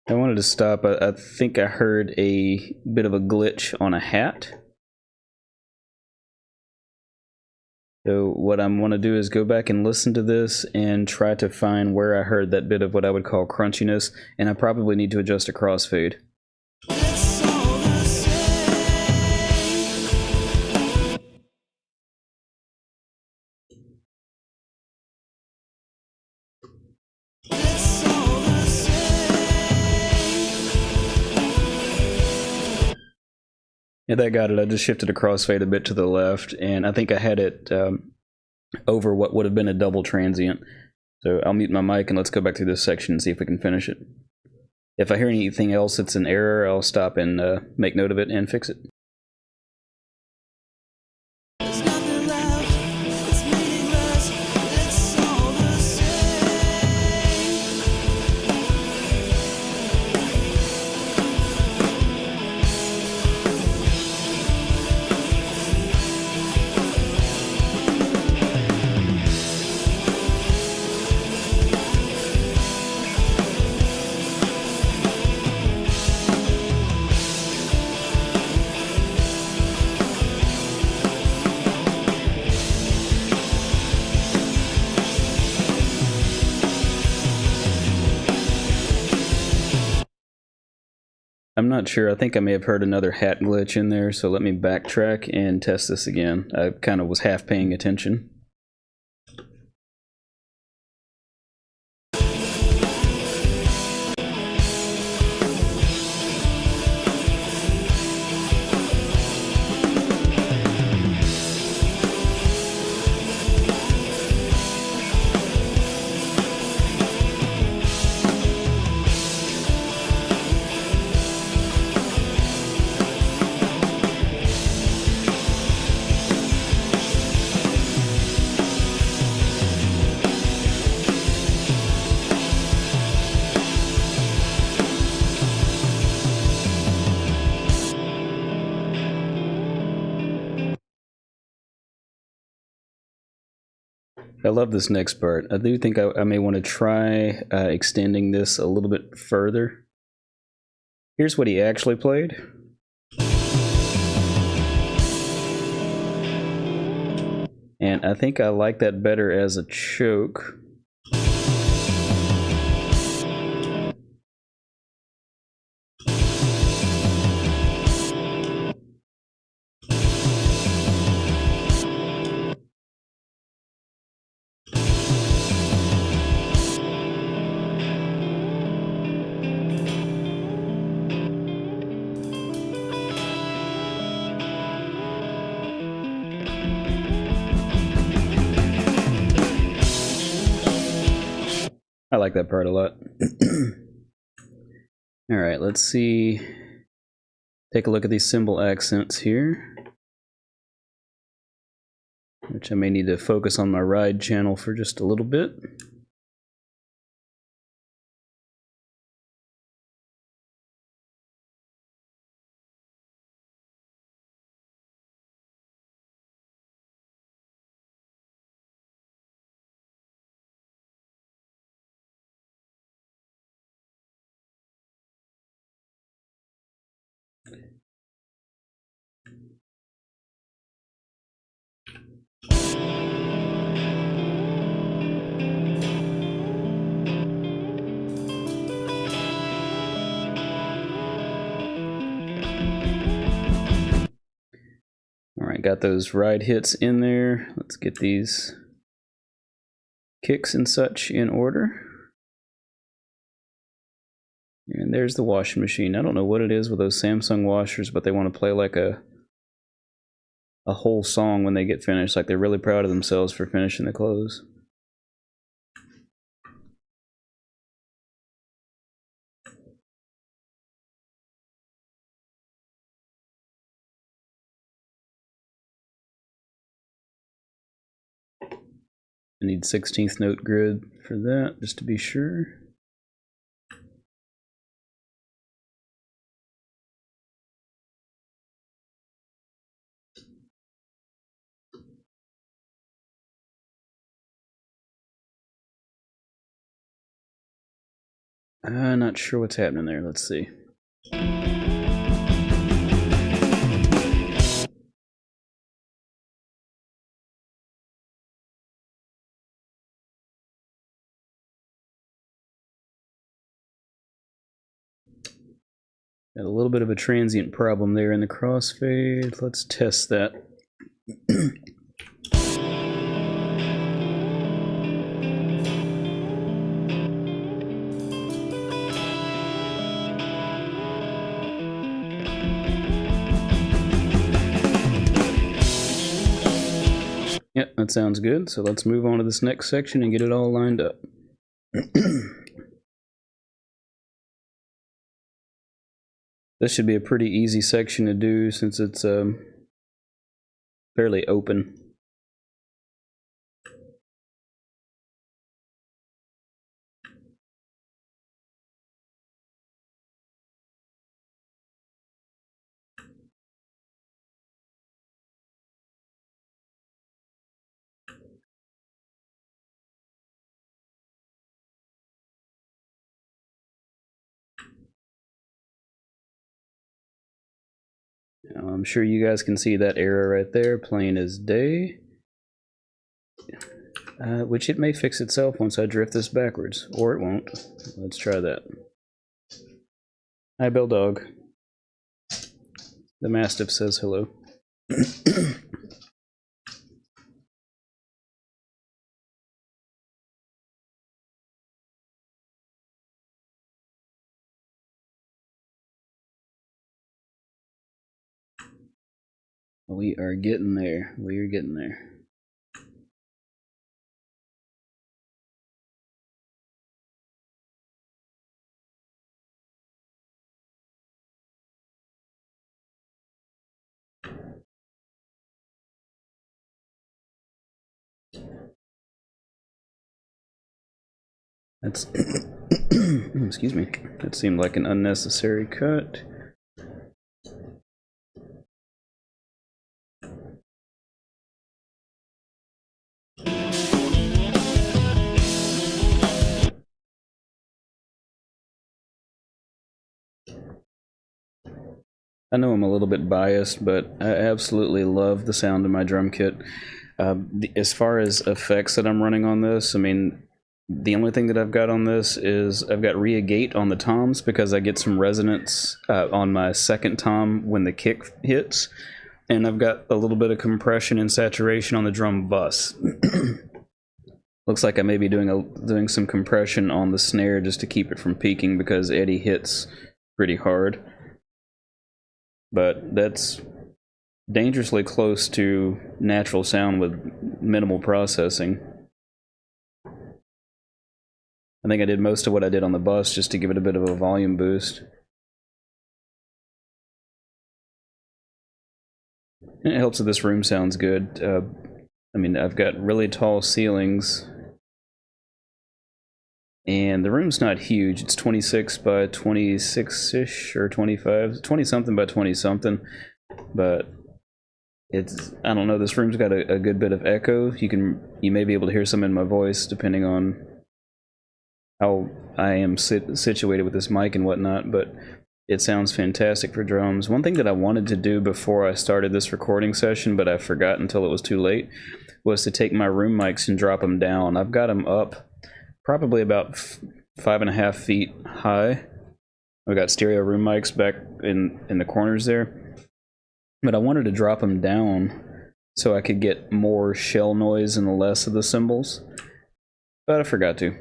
Speaker 1: I wanted to stop. I think I heard a bit of a glitch on a hat. So what I'm want to do is go back and listen to this and try to find where I heard that bit of what I would call crunchiness, and I probably need to adjust a crossfade. Yeah, that got it. I just shifted a crossfade a bit to the left, and I think I had it over what would have been a double transient. So I'll mute my mic and let's go back through this section and see if we can finish it. If I hear anything else that's an error, I'll stop and make note of it and fix it. I'm not sure. I think I may have heard another hat glitch in there, so let me backtrack and test this again. I kind of was half paying attention. I love this next part. I do think I may want to try extending this a little bit further. Here's what he actually played. And I think I like that better as a choke. I like that part a lot. All right, let's see. Take a look at these cymbal accents here, which I may need to focus on my ride channel for just a little bit. All right, got those ride hits in there. Let's get these kicks and such in order. And there's the washing machine. I don't know what it is with those Samsung washers, but they want to play like a a whole song when they get finished, like they're really proud of themselves for finishing the close. I need 16th note grid for that, just to be sure. Not sure what's happening there. Let's see. Got a little bit of a transient problem there in the crossfade. Let's test that. Yep, that sounds good. So let's move on to this next section and get it all lined up. This should be a pretty easy section to do since it's fairly open. Now, I'm sure you guys can see that error right there, plain as day. Which it may fix itself once I drift this backwards, or it won't. Let's try that. Hi, Bell Dog. The Mastiff says hello. We are getting there. We are getting there. That's excuse me. That seemed like an unnecessary cut. I know I'm a little bit biased, but I absolutely love the sound of my drum kit. As far as effects that I'm running on this, I mean, the only thing that I've got on this is I've got re-gate on the toms because I get some resonance on my second tom when the kick hits, and I've got a little bit of compression and saturation on the drum bus. Looks like I may be doing some compression on the snare just to keep it from peaking because Eddie hits pretty hard. But that's dangerously close to natural sound with minimal processing. I think I did most of what I did on the bus just to give it a bit of a volume boost. And it helps that this room sounds good. I mean, I've got really tall ceilings, and the room's not huge. It's 26 by 26-ish, or 25, 20-something by 20-something, but it's, I don't know, this room's got a good bit of echo. You may be able to hear some in my voice depending on how I am situated with this mic and whatnot, but it sounds fantastic for drums. One thing that I wanted to do before I started this recording session, but I forgot until it was too late, was to take my room mics and drop them down. I've got them up probably about 5.5 feet high. I've got stereo room mics back in the corners there, but I wanted to drop them down so I could get more shell noise and less of the cymbals, but I forgot to.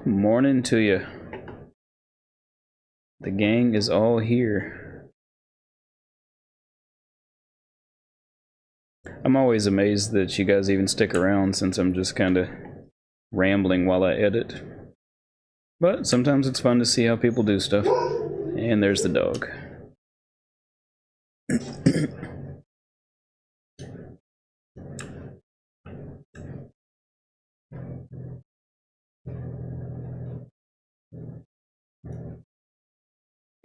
Speaker 1: Morning to you. The gang is all here. I'm always amazed that you guys even stick around since I'm just kind of rambling while I edit. But sometimes it's fun to see how people do stuff. And there's the dog.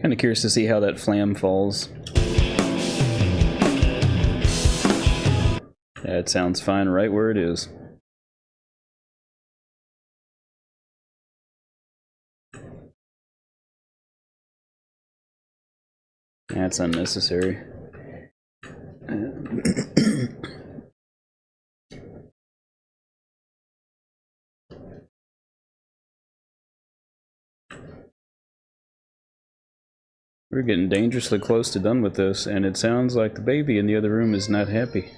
Speaker 1: Kind of curious to see how that flam falls. That sounds fine right where it is. That's unnecessary. We're getting dangerously close to done with this, and it sounds like the baby in the other room is not happy.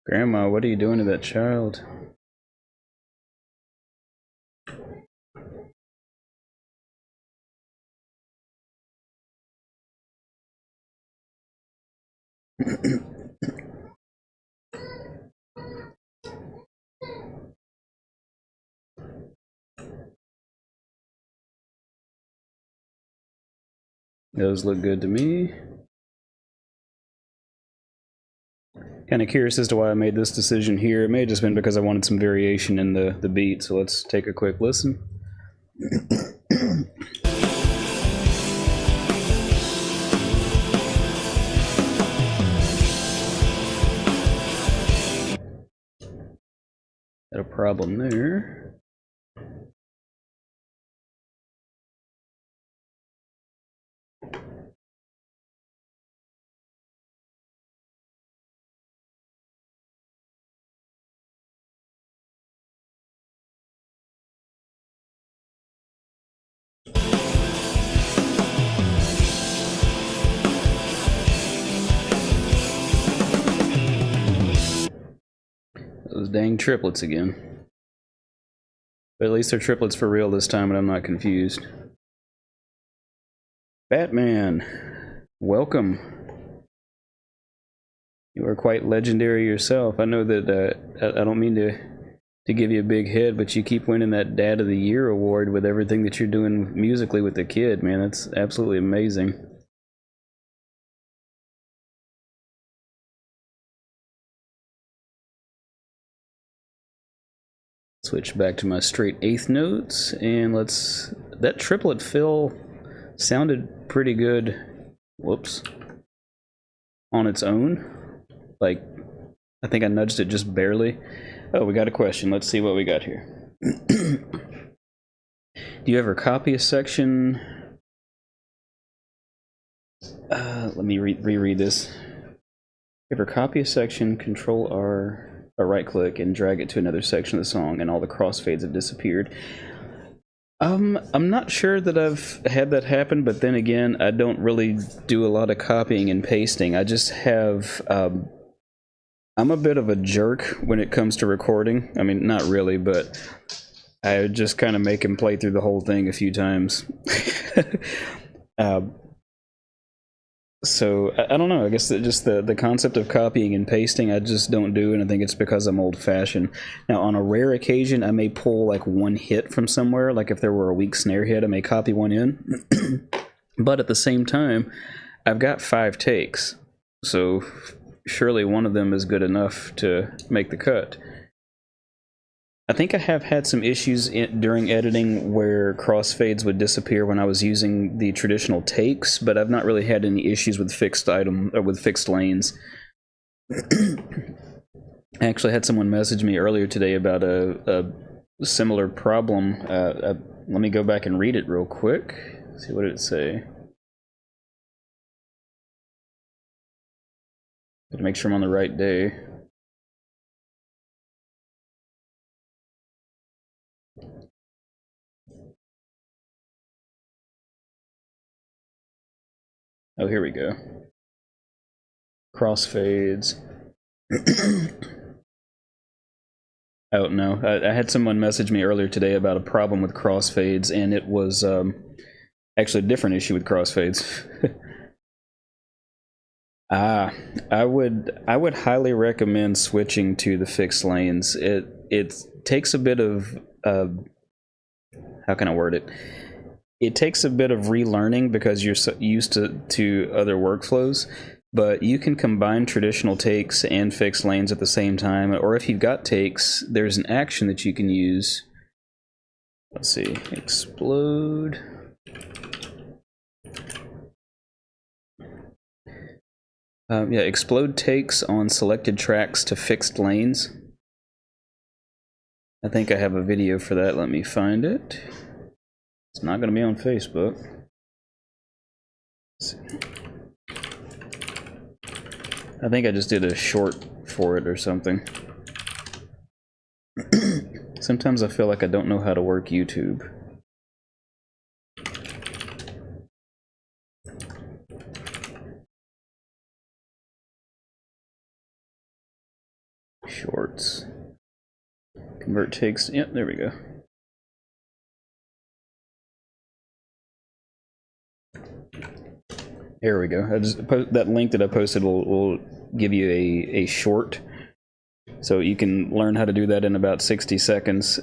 Speaker 1: Grandma, what are you doing to that child? Those look good to me. Kind of curious as to why I made this decision here. It may have just been because I wanted some variation in the beat, so let's take a quick listen. Got a problem there. Those dang triplets again. But at least they're triplets for real this time and I'm not confused. Batman, welcome. You are quite legendary yourself. I know that I don't mean to give you a big head, but you keep winning that Dad of the Year award with everything that you're doing musically with the kid, man. That's absolutely amazing. Switch back to my straight eighth notes, and let's... That triplet fill sounded pretty good. Whoops. On its own. Like, I think I nudged it just barely. Oh, we got a question. Let's see what we got here. Do you ever copy a section? Let me reread this. Ever copy a section, Control R, or right click, and drag it to another section of the song, and all the crossfades have disappeared? I'm not sure that I've had that happen, but then again, I don't really do a lot of copying and pasting. I just have... I'm a bit of a jerk when it comes to recording. I mean, not really, but I just kind of make him play through the whole thing a few times. So, I don't know. I guess that just the concept of copying and pasting, I just don't do, and I think it's because I'm old-fashioned. Now, on a rare occasion, I may pull like one hit from somewhere. Like if there were a weak snare hit, I may copy one in. But at the same time, I've got 5 takes. So... surely one of them is good enough to make the cut. I think I have had some issues during editing where crossfades would disappear when I was using the traditional takes, but I've not really had any issues with fixed lanes. I actually had someone message me earlier today about a similar problem. Let me go back and read it real quick. Let's see, what did it say? To make sure I'm on the right day. Oh, here we go. Crossfades. Oh no, I had someone message me earlier today about a problem with crossfades, and it was actually a different issue with crossfades. I would highly recommend switching to the fixed lanes. It takes a bit of how can I word it? It takes a bit of relearning because you're so used to other workflows, but you can combine traditional takes and fixed lanes at the same time, or if you've got takes, there's an action that you can use. Let's see, explode. Yeah, explode takes on selected tracks to fixed lanes. I think I have a video for that. Let me find it. It's not going to be on Facebook. Let's see. I think I just did a short for it or something. Sometimes I feel like I don't know how to work YouTube. Shorts. Convert takes. Yep, there we go. There we go. That link that I posted will give you a short, so you can learn how to do that in about 60 seconds.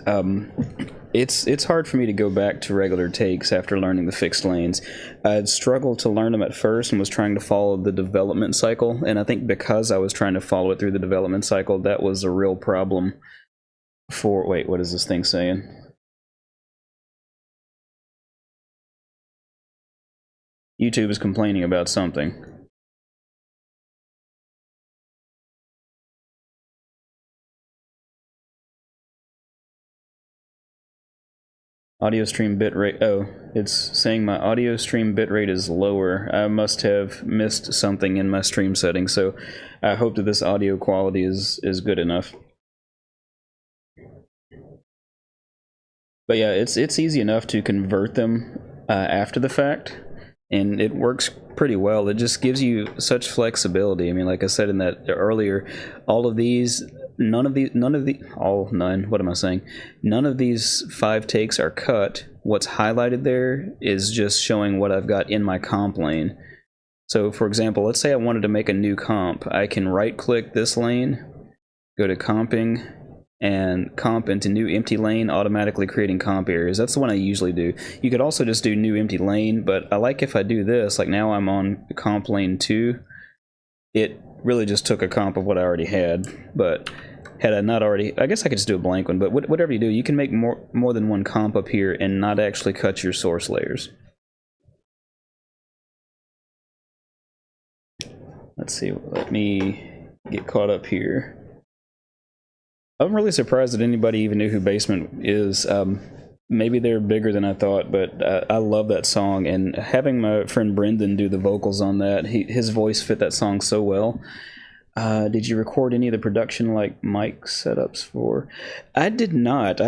Speaker 1: It's hard for me to go back to regular takes after learning the fixed lanes. I'd struggled to learn them at first and was trying to follow the development cycle, and I think because I was trying to follow it through the development cycle, that was a real problem for... Wait, what is this thing saying? YouTube is complaining about something. Audio stream bitrate. Oh, it's saying my audio stream bitrate is lower. I must have missed something in my stream settings, so I hope that this audio quality is good enough. But yeah, it's easy enough to convert them after the fact, and it works pretty well. It just gives you such flexibility. I mean, like I said in that earlier, all of these, none of the, what am I saying? None of these 5 takes are cut. What's highlighted there is just showing what I've got in my comp lane. So for example, let's say I wanted to make a new comp. I can right click this lane, go to comping, and comp into new empty lane, automatically creating comp areas. That's the one I usually do. You could also just do new empty lane, but I like if I do this, like now I'm on comp lane 2, it really just took a comp of what I already had, but had I not already, I guess I could just do a blank one, but whatever you do, you can make more than one comp up here and not actually cut your source layers. Let's see, let me get caught up here. I'm really surprised that anybody even knew who Basement is. Maybe they're bigger than I thought, but I love that song, and having my friend Brendan do the vocals on that, his voice fit that song so well. Did you record any of the production like mic setups for? I did not.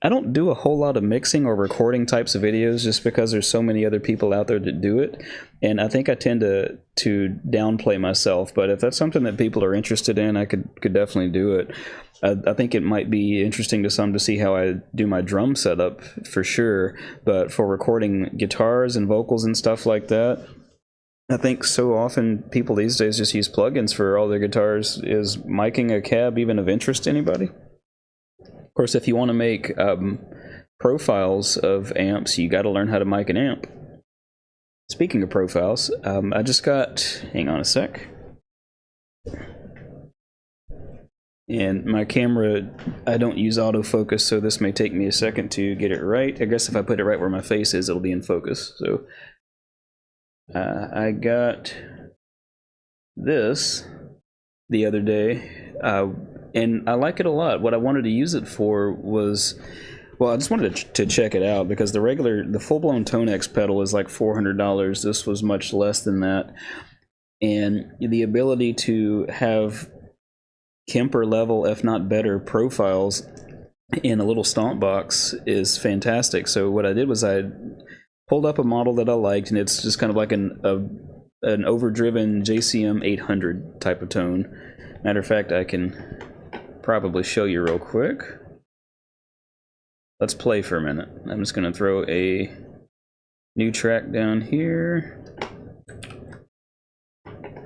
Speaker 1: I don't do a whole lot of mixing or recording types of videos just because there's so many other people out there that do it, and I think I tend to downplay myself. But if that's something that people are interested in, I could definitely do it. I think it might be interesting to some to see how I do my drum setup for sure, but for recording guitars and vocals and stuff like that, I think so often people these days just use plugins for all their guitars. Is miking a cab even of interest to anybody? Of course, if you want to make profiles of amps, you got to learn how to mic an amp. Speaking of profiles, I just got, hang on a sec. And my camera, I don't use autofocus, so this may take me a second to get it right. I guess if I put it right where my face is, it'll be in focus. So I got this the other day, and I like it a lot. What I wanted to use it for was, well, I just wanted to check it out because the full-blown Tonex pedal is like $400. This was much less than that. And the ability to have Kemper level, if not better, profiles in a little stomp box is fantastic. So what I did was I pulled up a model that I liked, and it's just kind of like a an overdriven JCM 800 type of tone. Matter of fact, I can probably show you real quick. Let's play for a minute. I'm just going to throw a new track down here.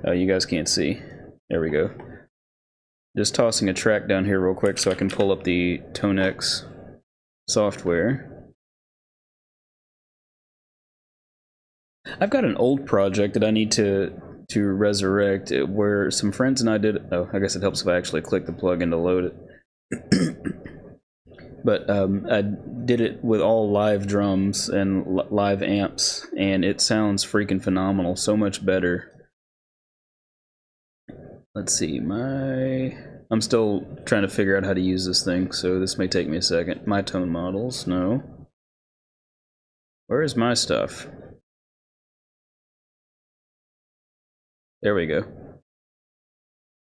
Speaker 1: Oh, you guys can't see. There we go. Just tossing a track down here real quick so I can pull up the ToneX software. I've got an old project that I need to resurrect where some friends and I did. Oh, I guess it helps if I actually click the plugin to load it. But I did it with all live drums and live amps, and it sounds freaking phenomenal. So much better. Let's see, I'm still trying to figure out how to use this thing, so this may take me a second. My tone models, no. Where is my stuff? There we go.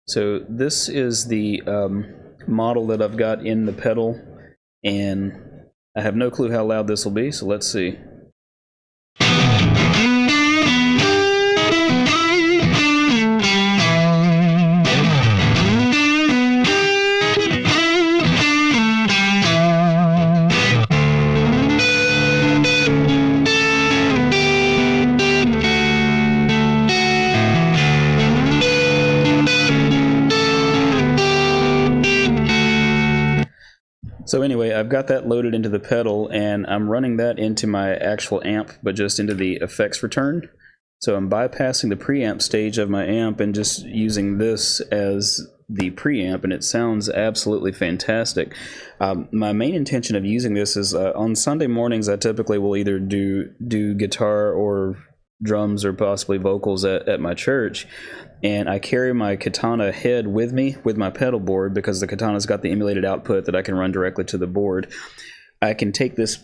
Speaker 1: So this is the model that I've got in the pedal, and I have no clue how loud this will be, so let's see. So anyway, I've got that loaded into the pedal, and I'm running that into my actual amp, but just into the effects return. So I'm bypassing the preamp stage of my amp and just using this as the preamp, and it sounds absolutely fantastic. My main intention of using this is on Sunday mornings I typically will either do guitar or drums or possibly vocals at my church, and I carry my Katana head with me with my pedal board because the Katana's got the emulated output that I can run directly to the board. I can take this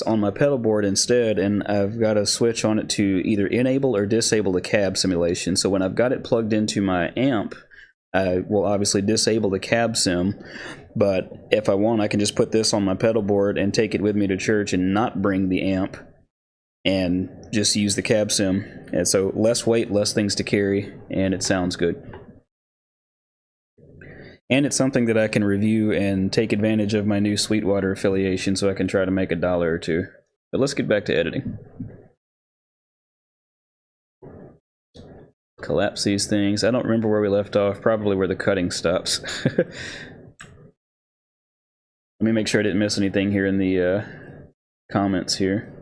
Speaker 1: on my pedal board instead, and I've got a switch on it to either enable or disable the cab simulation. So when I've got it plugged into my amp, I will obviously disable the cab sim, but if I want, I can just put this on my pedal board and take it with me to church and not bring the amp and just use the cab sim. And so less weight, less things to carry, and it sounds good. And it's something that I can review and take advantage of my new Sweetwater affiliation so I can try to make $1 or $2. But let's get back to editing. Collapse these things. I don't remember where we left off, probably where the cutting stops. Let me make sure I didn't miss anything here in the comments here.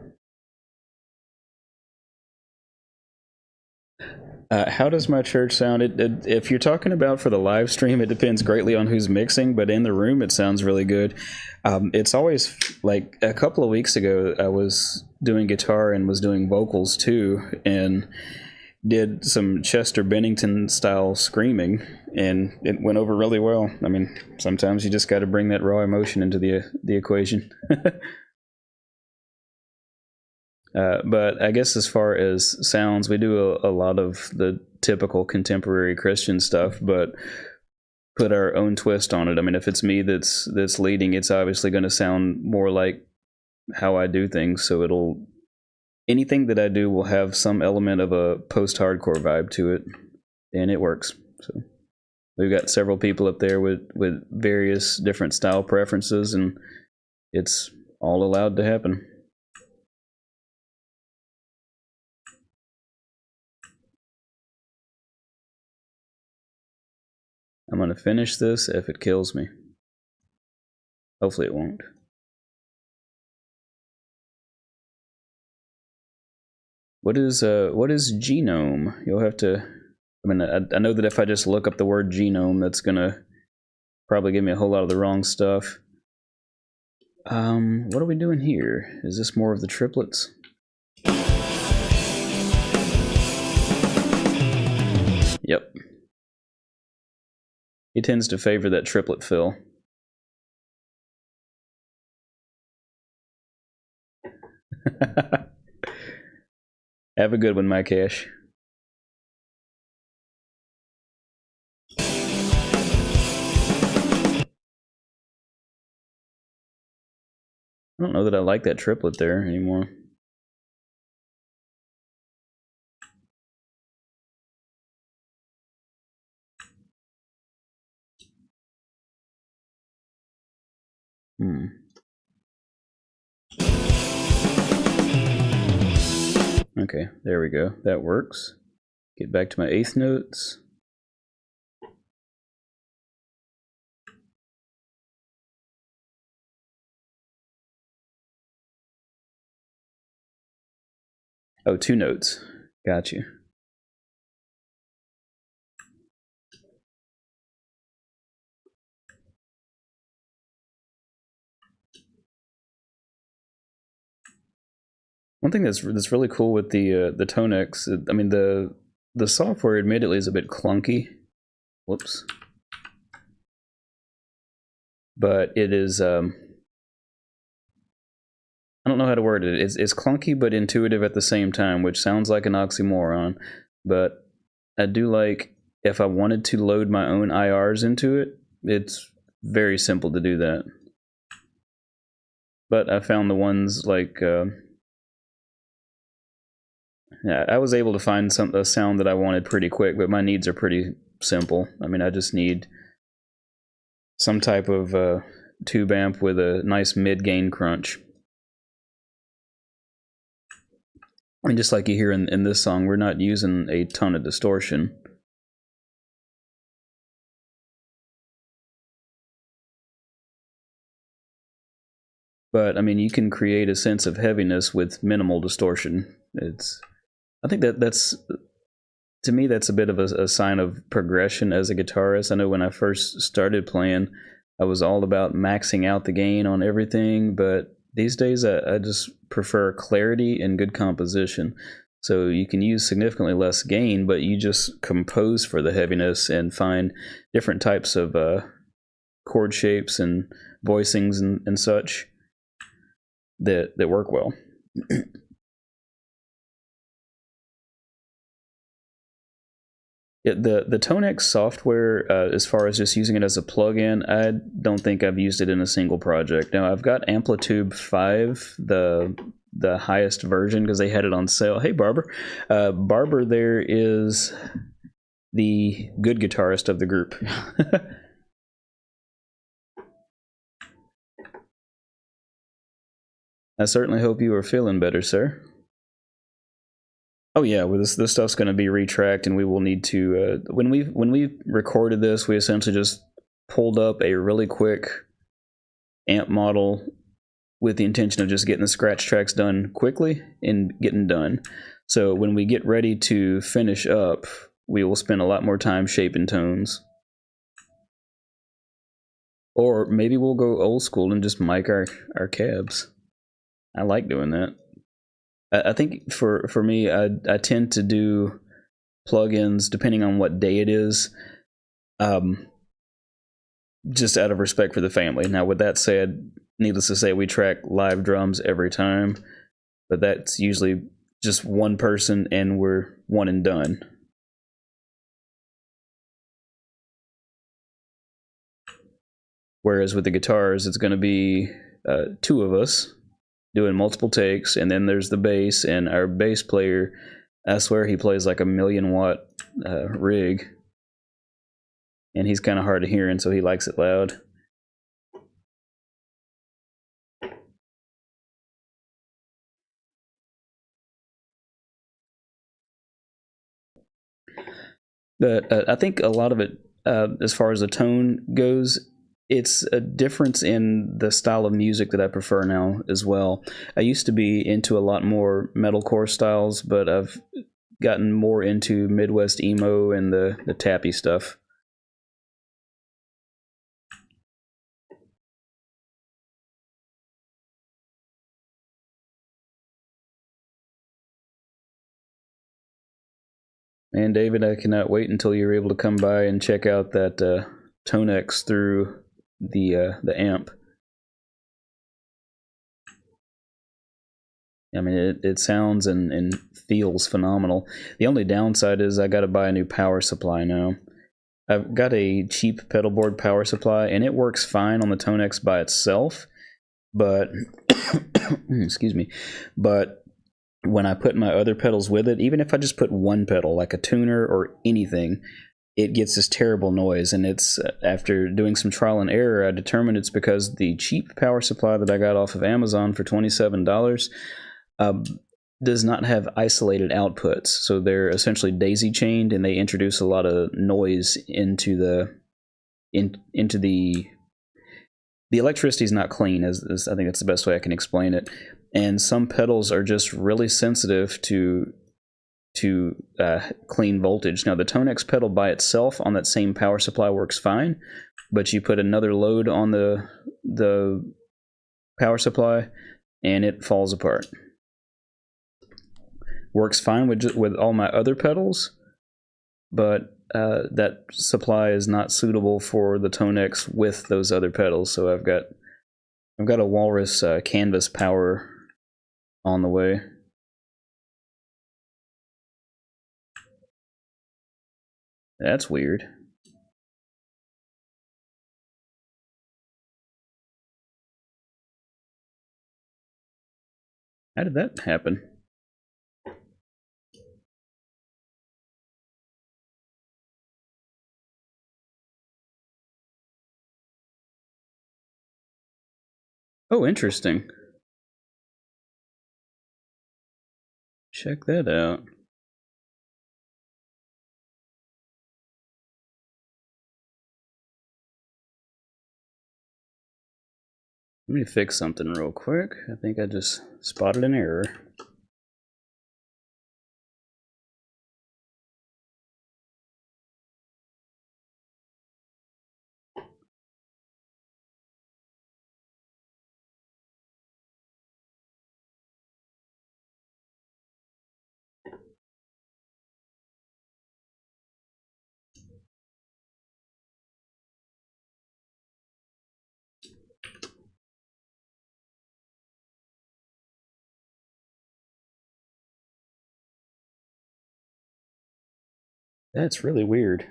Speaker 1: How does my church sound? If you're talking about for the live stream, it depends greatly on who's mixing, but in the room it sounds really good. It's always, like a couple of weeks ago, I was doing guitar and was doing vocals too, and did some Chester Bennington style screaming, and it went over really well. I mean, sometimes you just got to bring that raw emotion into the equation. But I guess as far as sounds, we do a lot of the typical contemporary Christian stuff, but put our own twist on it. I mean, if it's me that's leading, it's obviously going to sound more like how I do things. So anything that I do will have some element of a post-hardcore vibe to it, and it works. So we've got several people up there with various different style preferences, and it's all allowed to happen. I'm going to finish this if it kills me. Hopefully it won't. What is genome? You'll have to, I mean, I know that if I just look up the word genome, that's going to probably give me a whole lot of the wrong stuff. What are we doing here? Is this more of the triplets? Yep. He tends to favor that triplet fill. Have a good one, my cash. I don't know that I like that triplet there anymore. Okay, there we go. That works. Get back to my eighth notes. Oh, 2 notes. Got you. One thing that's really cool with the Tonex, I mean the software admittedly is a bit clunky. Whoops. But it is I don't know how to word it. It's clunky but intuitive at the same time, which sounds like an oxymoron. But I do like, if I wanted to load my own IRs into it, it's very simple to do that. But I found the ones like yeah, I was able to find a sound that I wanted pretty quick, but my needs are pretty simple. I mean, I just need some type of tube amp with a nice mid-gain crunch. And just like you hear in this song, we're not using a ton of distortion. But I mean, you can create a sense of heaviness with minimal distortion. I think that's, to me, that's a bit of a sign of progression as a guitarist. I know when I first started playing, I was all about maxing out the gain on everything, but these days I just prefer clarity and good composition. So you can use significantly less gain, but you just compose for the heaviness and find different types of chord shapes and voicings and such that work well. The Tonex software, as far as just using it as a plugin, I don't think I've used it in a single project. Now, I've got Amplitude 5, the highest version, because they had it on sale. Hey, Barber. Barber there is the good guitarist of the group. I certainly hope you are feeling better, sir. Oh yeah, well, this stuff's going to be retracked, and we will need to. When we recorded this, we essentially just pulled up a really quick amp model with the intention of just getting the scratch tracks done quickly and getting done. So when we get ready to finish up, we will spend a lot more time shaping tones. Or maybe we'll go old school and just mic our cabs. I like doing that. I think for me, I tend to do plugins depending on what day it is, just out of respect for the family. Now, with that said, needless to say, we track live drums every time, but that's usually just one person and we're one and done. Whereas with the guitars, it's going to be 2 of us doing multiple takes, and then there's the bass, and our bass player, I swear he plays like a 1,000,000-watt rig, and he's kind of hard of hearing, so he likes it loud. But I think a lot of it, as far as the tone goes, it's a difference in the style of music that I prefer now as well. I used to be into a lot more metalcore styles, but I've gotten more into Midwest emo and the tappy stuff. And David, I cannot wait until you're able to come by and check out that Tonex through the amp. I mean, it sounds and feels phenomenal. The only downside is I got to buy a new power supply now. I've got a cheap pedal board power supply, and it works fine on the Tonex by itself, but excuse me, but when I put my other pedals with it, even if I just put one pedal, like a tuner or anything, it gets this terrible noise. And it's after doing some trial and error, I determined it's because the cheap power supply that I got off of Amazon for $27 does not have isolated outputs, so they're essentially daisy chained, and they introduce a lot of noise into the the electricity is not clean, as I think that's the best way I can explain it. And some pedals are just really sensitive to clean voltage. Now the Tonex pedal by itself on that same power supply works fine, but you put another load on the power supply and it falls apart. Works fine with all my other pedals, but that supply is not suitable for the Tonex with those other pedals. So I've got a Walrus canvas power on the way. That's weird. How did that happen? Oh, interesting. Check that out. Let me fix something real quick. I think I just spotted an error. That's really weird.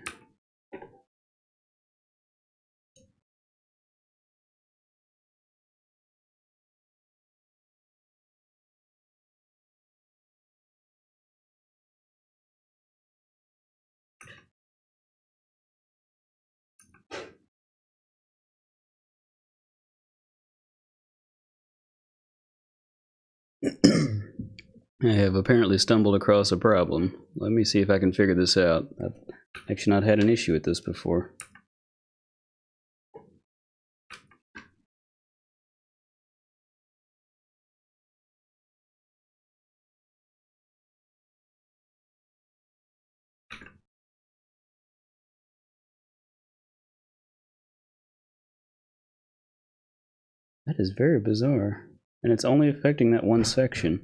Speaker 1: I have apparently stumbled across a problem. Let me see if I can figure this out. I've actually not had an issue with this before. That is very bizarre. And it's only affecting that one section.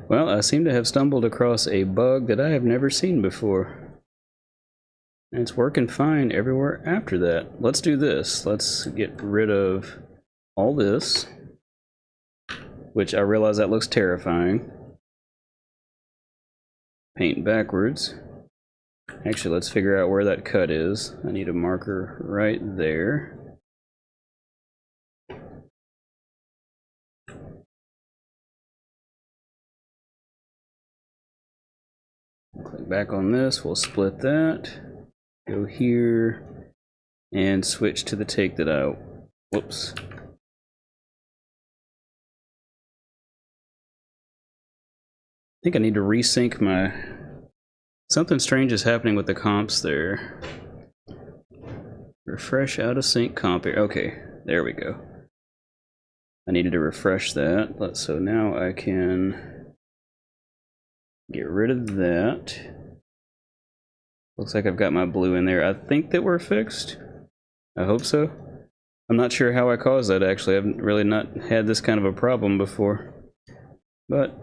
Speaker 1: Well, I seem to have stumbled across a bug that I have never seen before. And it's working fine everywhere after that. Let's do this. Let's get rid of all this, which I realize that looks terrifying. Paint backwards. Actually, let's figure out where that cut is. I need a marker right there. Click back on this, we'll split that. Go here and switch to the take that out. Whoops. I think I need to resync my... Something strange is happening with the comps there. Refresh out of sync comp. Okay, there we go. I needed to refresh that. So now I can get rid of that. Looks like I've got my blue in there. I think that we're fixed. I hope so. I'm not sure how I caused that, actually. I've really not had this kind of a problem before. But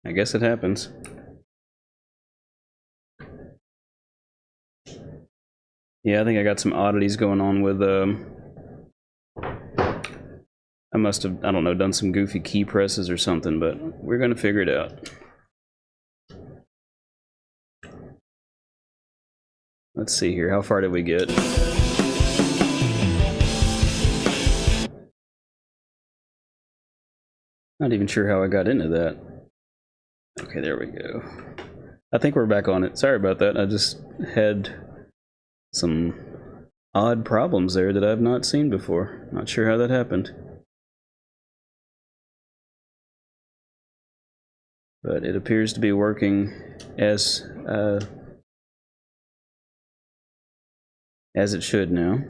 Speaker 1: I guess it happens. Yeah, I think I got some oddities going on with I must have, I don't know, done some goofy key presses or something, but we're gonna figure it out. Let's see here, how far did we get? Not even sure how I got into that. Okay, there we go. I think we're back on it. Sorry about that. I just had some odd problems there that I've not seen before. Not sure how that happened. But it appears to be working as it should now.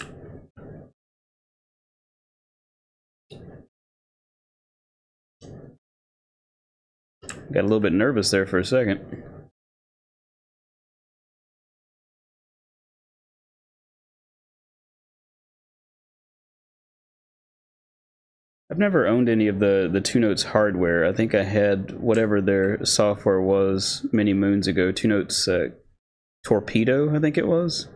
Speaker 1: Got a little bit nervous there for a second. I've never owned any of the Two Notes hardware. I think I had whatever their software was many moons ago. Two Notes Torpedo, I think it was.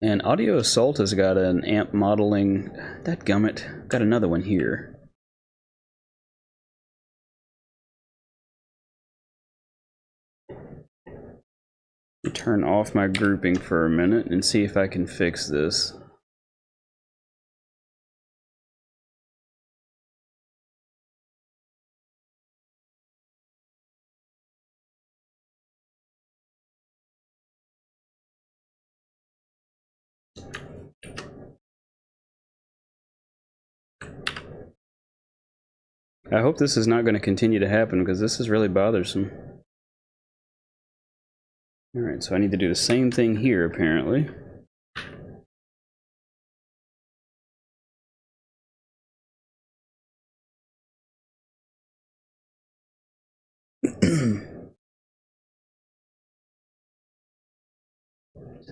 Speaker 1: And Audio Assault has got an amp modeling. Dadgummit, got another one here. Turn off my grouping for a minute and see if I can fix this. I hope this is not going to continue to happen because this is really bothersome. Alright, so I need to do the same thing here apparently.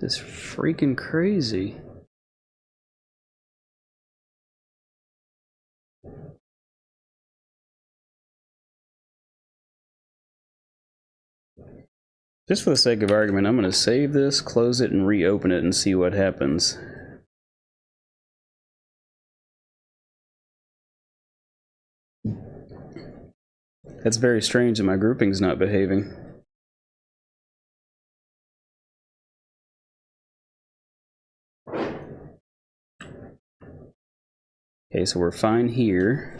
Speaker 1: This is freaking crazy. Just for the sake of argument, I'm going to save this, close it, and reopen it and see what happens. That's very strange that my grouping's not behaving. Okay, so we're fine here.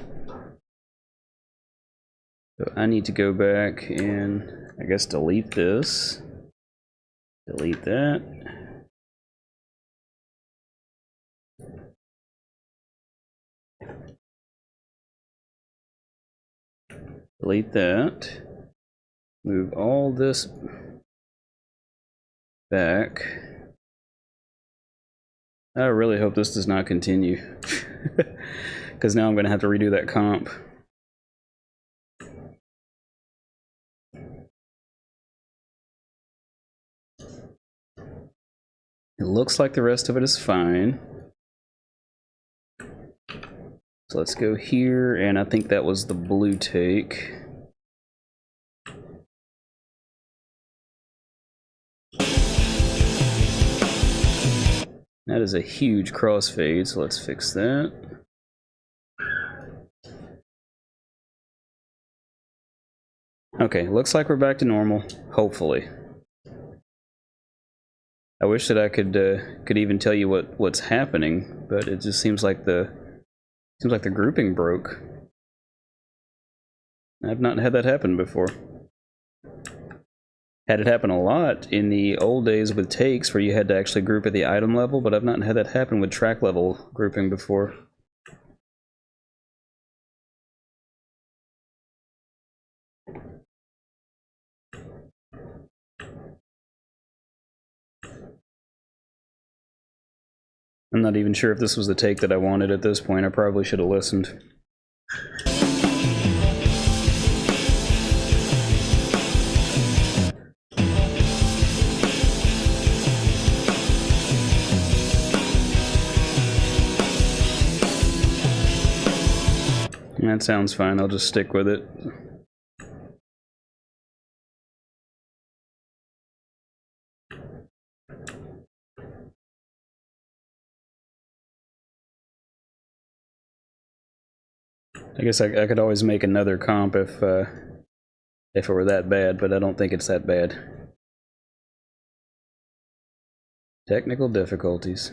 Speaker 1: So I need to go back and, I guess, delete this. Delete that. Delete that. Move all this back. I really hope this does not continue. Because now I'm going to have to redo that comp. It looks like the rest of it is fine. So let's go here, and I think that was the blue take. That is a huge crossfade, so let's fix that. Okay, looks like we're back to normal, hopefully. I wish that I could even tell you what's happening, but it just seems like the grouping broke. I've not had that happen before. Had it happen a lot in the old days with takes where you had to actually group at the item level, but I've not had that happen with track level grouping before. I'm not even sure if this was the take that I wanted at this point. I probably should have listened. That sounds fine. I'll just stick with it. I guess I could always make another comp if it were that bad, but I don't think it's that bad. Technical difficulties.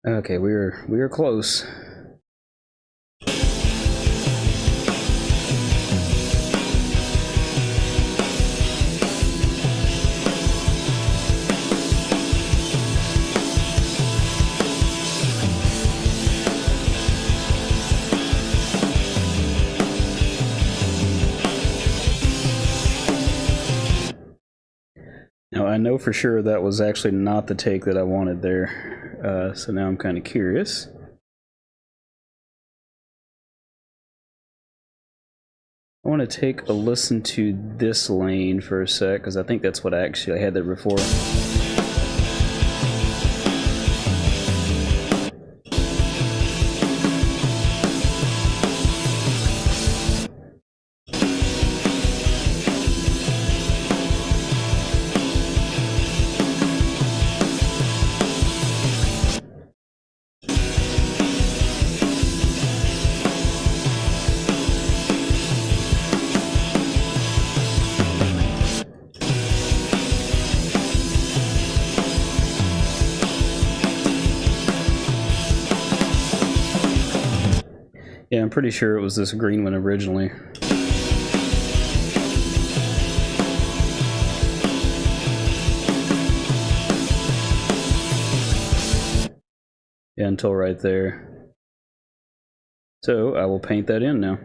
Speaker 1: Okay, we were close. Now, I know for sure that was actually not the take that I wanted there, so now I'm kind of curious. I want to take a listen to this lane for a sec, because I think that's what I actually had there before. Yeah, I'm pretty sure it was this green one originally. Yeah, until right there. So I will paint that in now.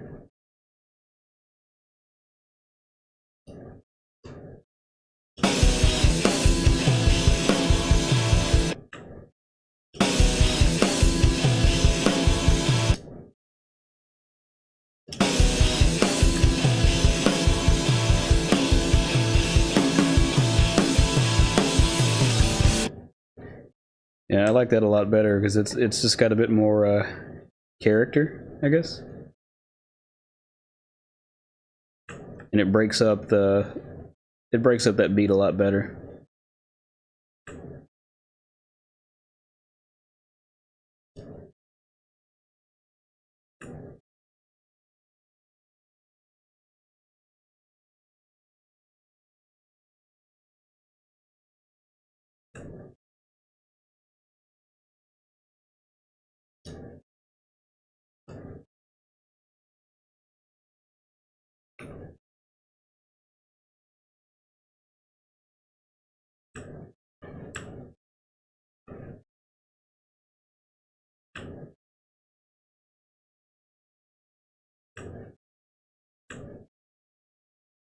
Speaker 1: Yeah, I like that a lot better because it's just got a bit more character, I guess, and it breaks up that beat a lot better.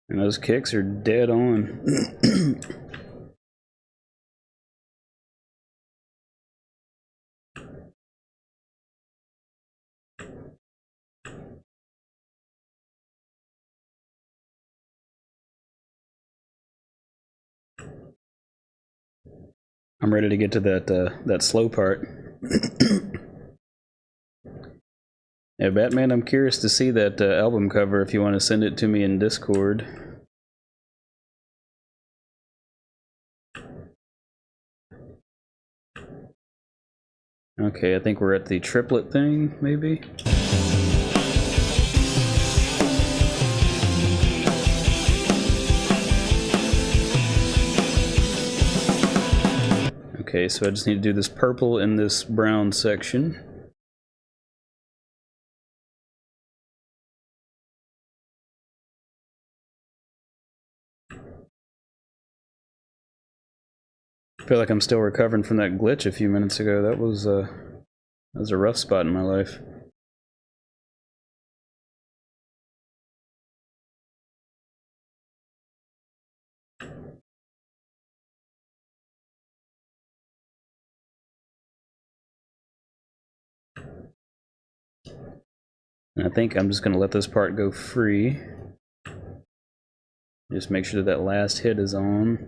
Speaker 1: And those kicks are dead on. I'm ready to get to that slow part. Yeah, Batman, I'm curious to see that album cover if you want to send it to me in Discord. Okay, I think we're at the triplet thing, maybe? Okay, so I just need to do this purple in this brown section. I feel like I'm still recovering from that glitch a few minutes ago. That was a rough spot in my life. And I think I'm just going to let this part go free. Just make sure that last hit is on.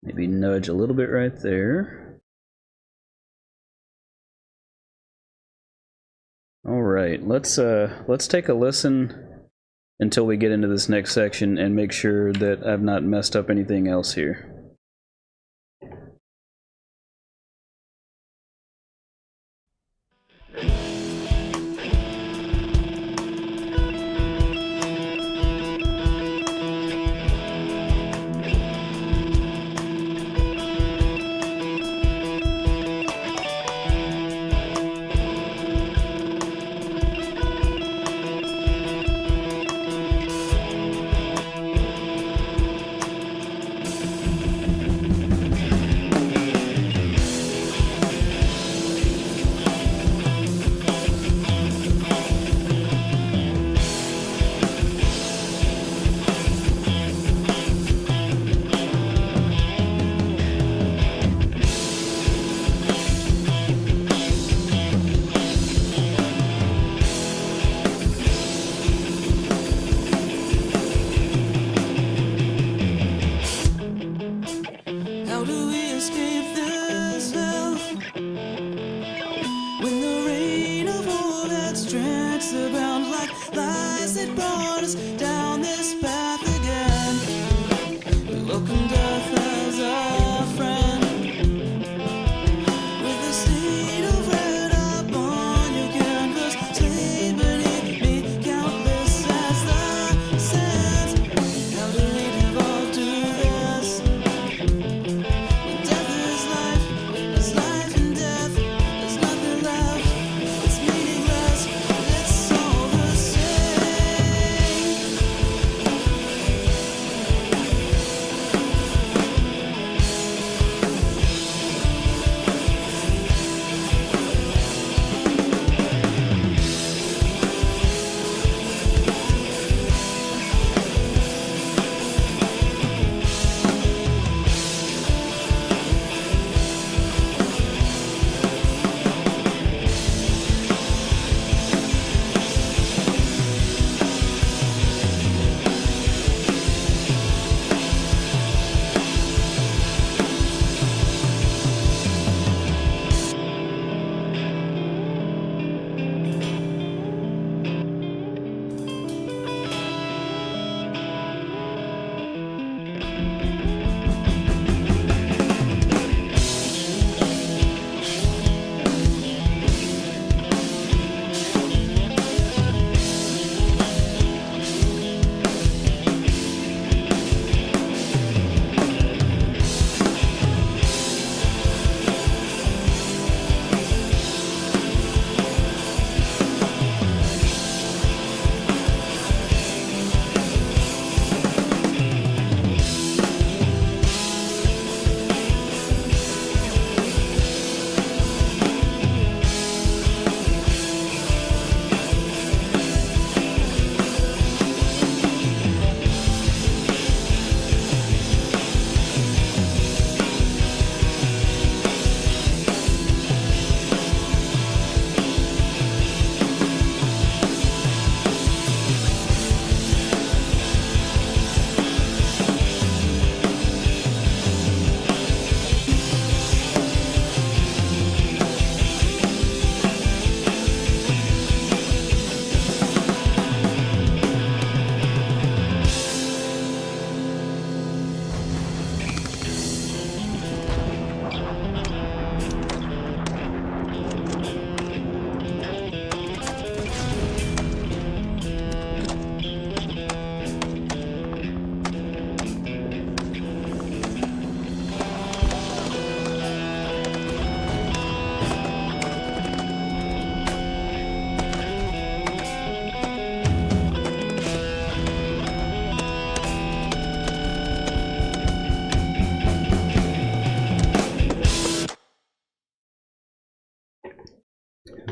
Speaker 1: Maybe nudge a little bit right there. All right, let's take a listen until we get into this next section and make sure that I've not messed up anything else here.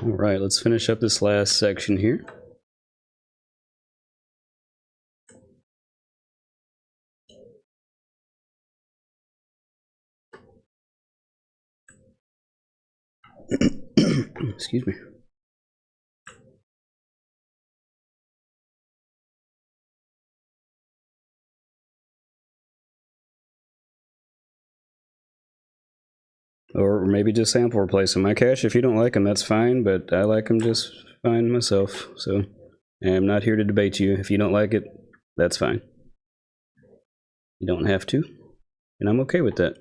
Speaker 1: All right, let's finish up this last section here. Excuse me. Or maybe just sample replace them. My cache, if you don't like them, that's fine, but I like them just fine myself. So I'm not here to debate you. If you don't like it, that's fine. You don't have to, and I'm okay with that.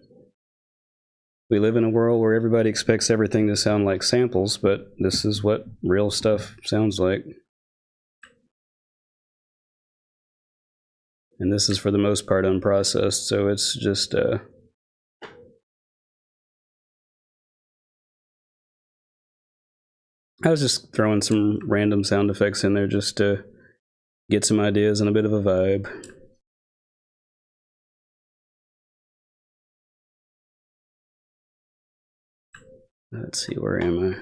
Speaker 1: We live in a world where everybody expects everything to sound like samples, but this is what real stuff sounds like. And this is for the most part unprocessed, so it's just I was just throwing some random sound effects in there just to get some ideas and a bit of a vibe. Let's see, where am I?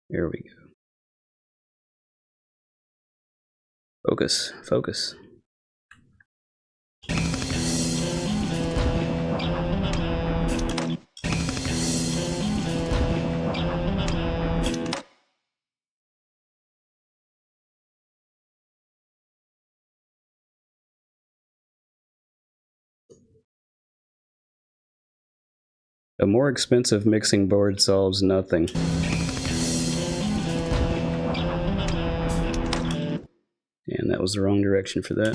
Speaker 1: There we go. Focus, focus. A more expensive mixing board solves nothing. And that was the wrong direction for that.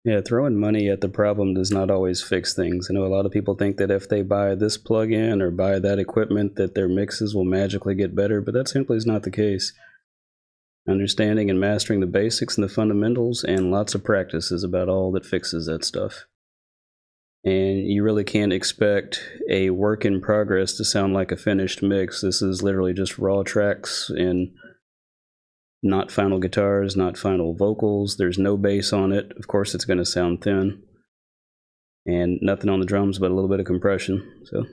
Speaker 1: Yeah, throwing money at the problem does not always fix things. I know a lot of people think that if they buy this plugin or buy that equipment that their mixes will magically get better, but that simply is not the case. Understanding and mastering the basics and the fundamentals and lots of practice is about all that fixes that stuff. And you really can't expect a work in progress to sound like a finished mix. This is literally just raw tracks and not final guitars, not final vocals. There's no bass on it. Of course, it's going to sound thin. And nothing on the drums but a little bit of compression. So.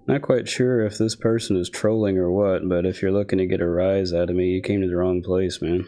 Speaker 1: Not quite sure if this person is trolling or what, but if you're looking to get a rise out of me, you came to the wrong place, man.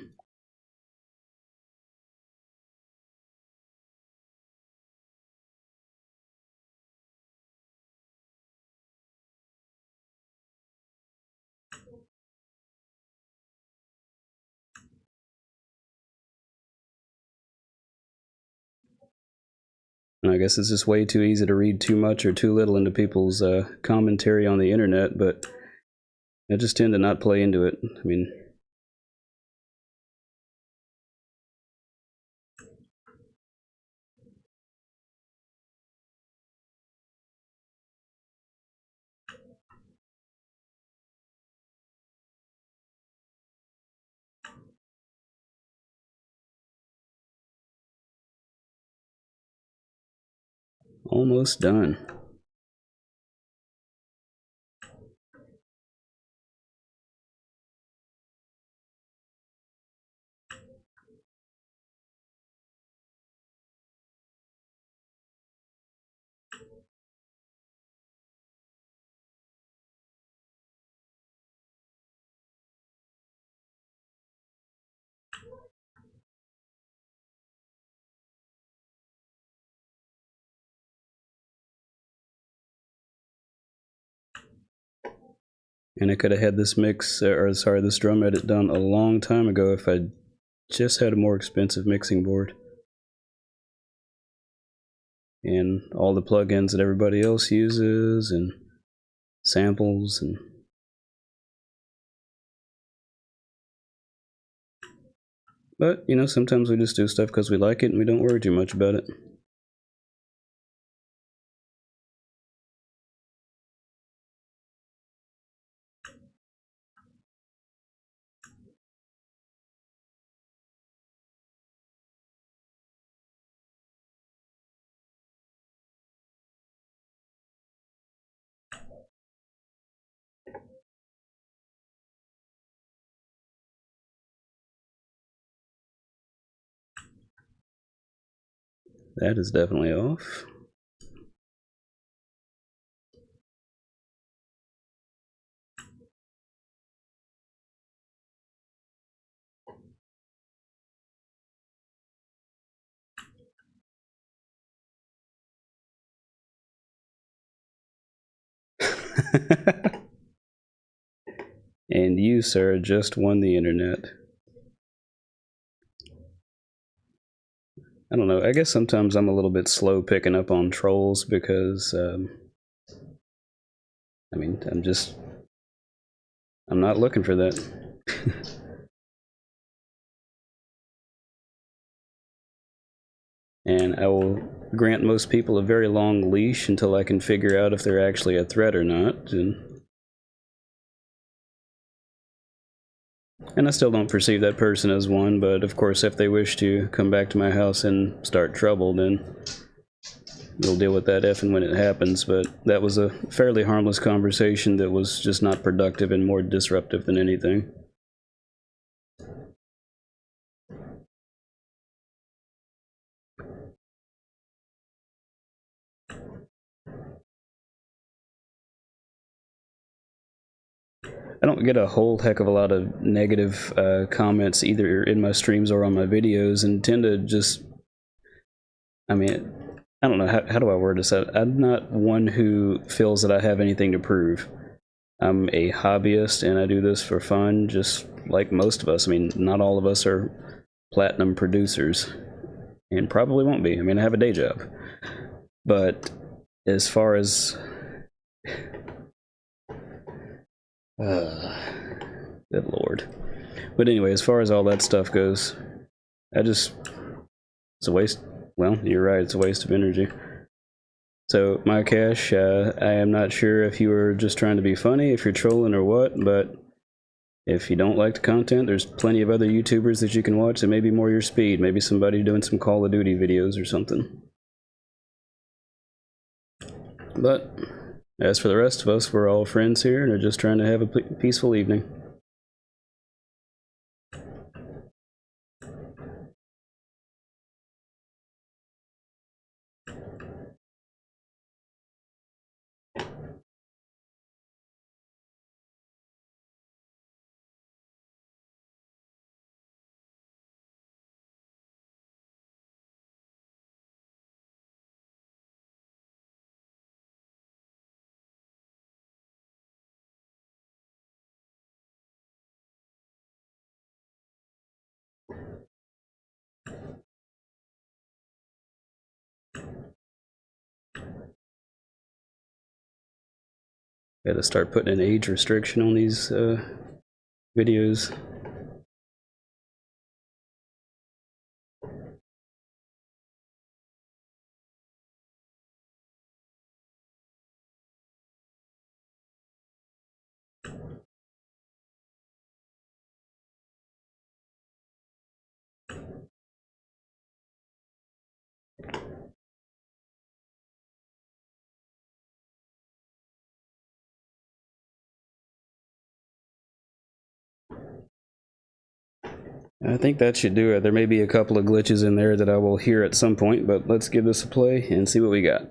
Speaker 1: And I guess it's just way too easy to read too much or too little into people's commentary on the internet, but I just tend to not play into it. I mean, almost done. And I could have had this mix, or sorry, this drum edit done a long time ago if I just had a more expensive mixing board. And all the plugins that everybody else uses, and samples, and but, you know, sometimes we just do stuff because we like it and we don't worry too much about it. That is definitely off. And you, sir, just won the internet. I don't know, I guess sometimes I'm a little bit slow picking up on trolls because, I mean, I'm not looking for that. And I will grant most people a very long leash until I can figure out if they're actually a threat or not. And I still don't perceive that person as one, but of course if they wish to come back to my house and start trouble, then we'll deal with that if and when it happens. But that was a fairly harmless conversation that was just not productive and more disruptive than anything. I don't get a whole heck of a lot of negative comments either in my streams or on my videos, and tend to just, I mean, I don't know, how do I word this? I'm not one who feels that I have anything to prove. I'm a hobbyist and I do this for fun, just like most of us. I mean, not all of us are platinum producers, and probably won't be. I mean, I have a day job. But as far as good lord. But anyway, as far as all that stuff goes, it's a waste. Well, you're right, it's a waste of energy. So, my cash, I am not sure if you were just trying to be funny, if you're trolling or what, but if you don't like the content, there's plenty of other YouTubers that you can watch that may be more your speed. Maybe somebody doing some Call of Duty videos or something. But as for the rest of us, we're all friends here and are just trying to have a peaceful evening. Gotta start putting an age restriction on these videos. I think that should do it. There may be a couple of glitches in there that I will hear at some point, but let's give this a play and see what we got.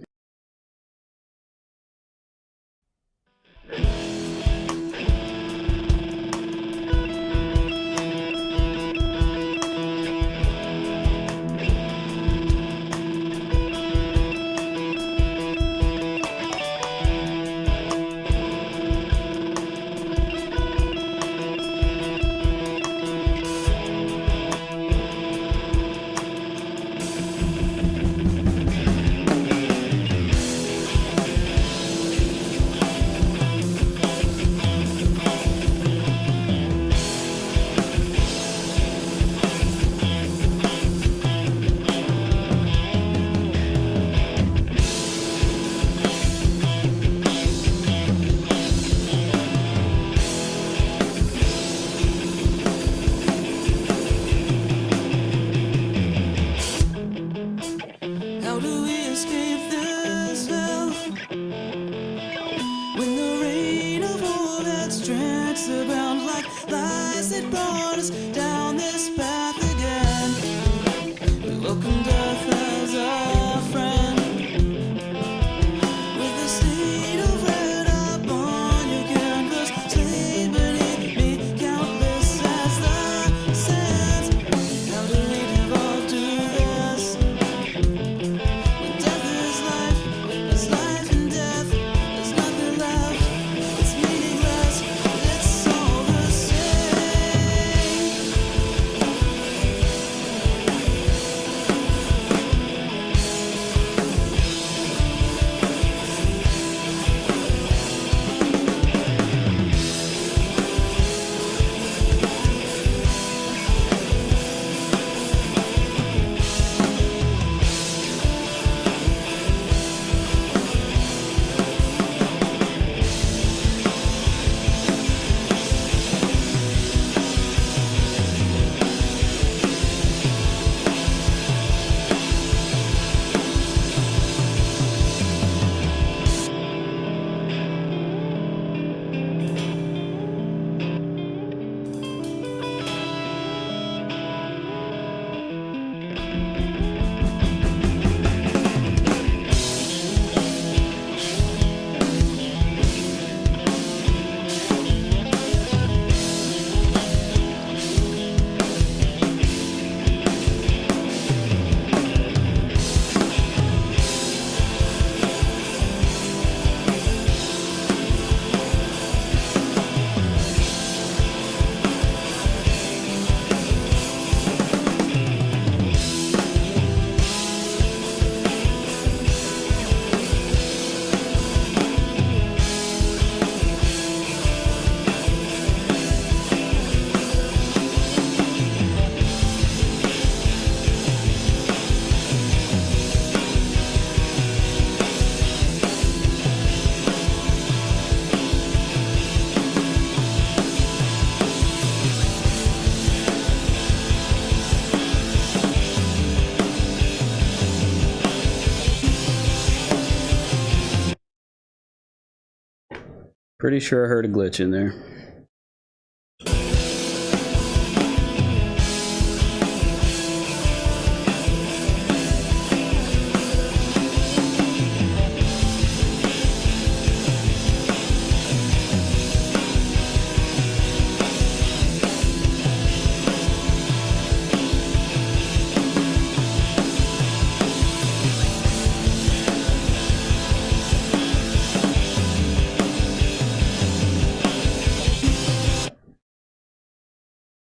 Speaker 2: guess it brought us down this path again. We welcomed death as a friend. With the stain of red up on your canvas, slain beneath me, countless as the sands. How did it evolve to this? When death is life and death, there's nothing left. It's meaningless. It's all the same.
Speaker 1: Pretty sure I heard a glitch in there.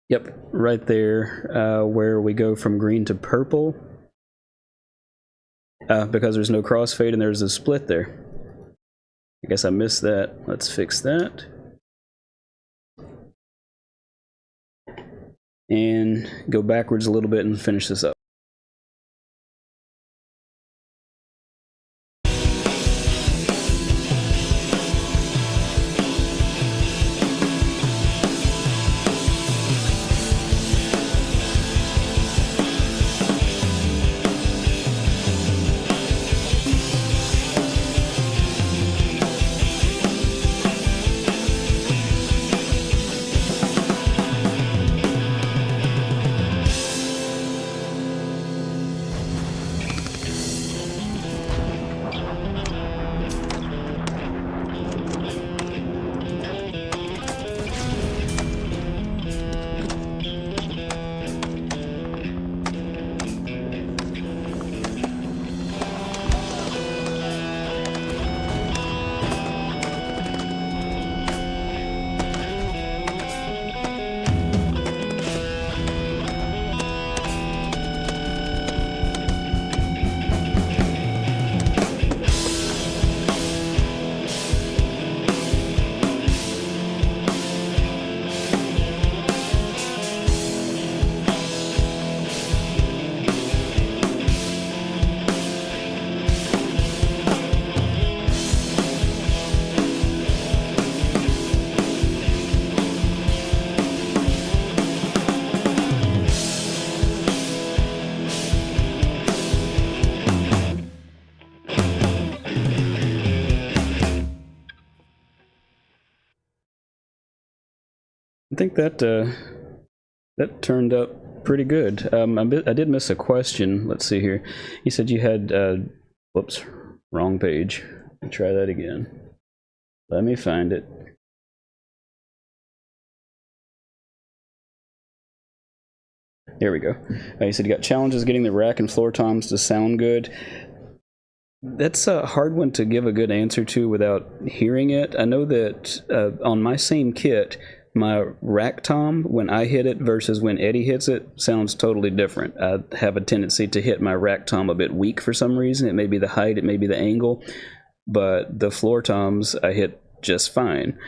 Speaker 1: Yep, right there, where we go from green to purple. Because there's no crossfade and there's a split there. I guess I missed that. Let's fix that. And go backwards a little bit and finish this up. think that that turned up pretty good. I did miss a question. Let's see here. You said you had whoops, wrong page. Let me try that again. Let me find it. There we go. You said you got challenges getting the rack and floor toms to sound good. That's a hard one to give a good answer to without hearing it. I know that on my same kit, my rack tom, when I hit it versus when Eddie hits it, sounds totally different. I have a tendency to hit my rack tom a bit weak for some reason. It may be the height, it may be the angle, but the floor toms I hit just fine.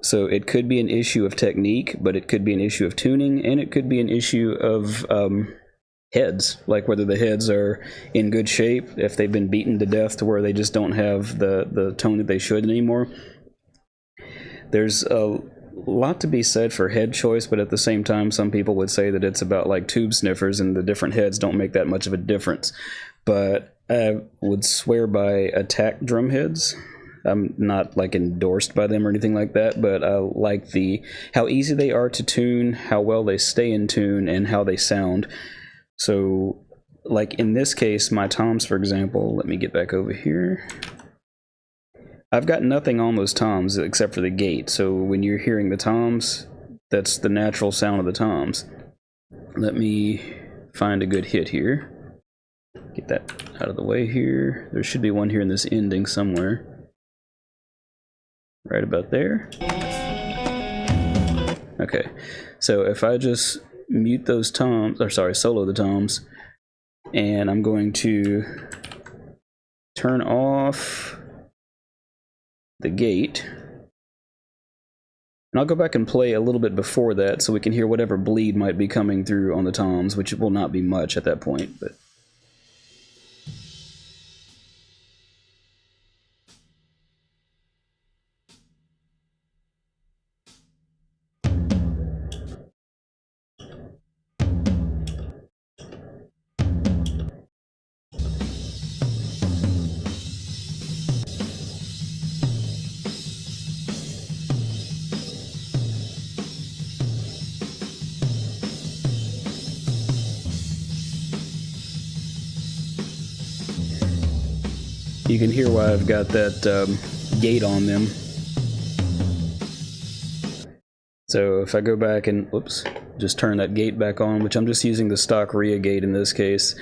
Speaker 1: So it could be an issue of technique, but it could be an issue of tuning, and it could be an issue of heads, like whether the heads are in good shape, if they've been beaten to death to where they just don't have the tone that they should anymore. There's a lot to be said for head choice, but at the same time, some people would say that it's about like tube sniffers and the different heads don't make that much of a difference. But I would swear by attack drum heads. I'm not like endorsed by them or anything like that, but I like how easy they are to tune, how well they stay in tune, and how they sound. So like in this case, my toms, for example, let me get back over here. I've got nothing on those toms except for the gate. So when you're hearing the toms, that's the natural sound of the toms. Let me find a good hit here. Get that out of the way here. There should be one here in this ending somewhere. Right about there. Okay, so if I just mute those toms, or sorry, solo the toms, and I'm going to turn off the gate, and I'll go back and play a little bit before that so we can hear whatever bleed might be coming through on the toms, which will not be much at that point, but you can hear why I've got that gate on them. So if I go back and, whoops, just turn that gate back on, which I'm just using the stock RIA gate in this case.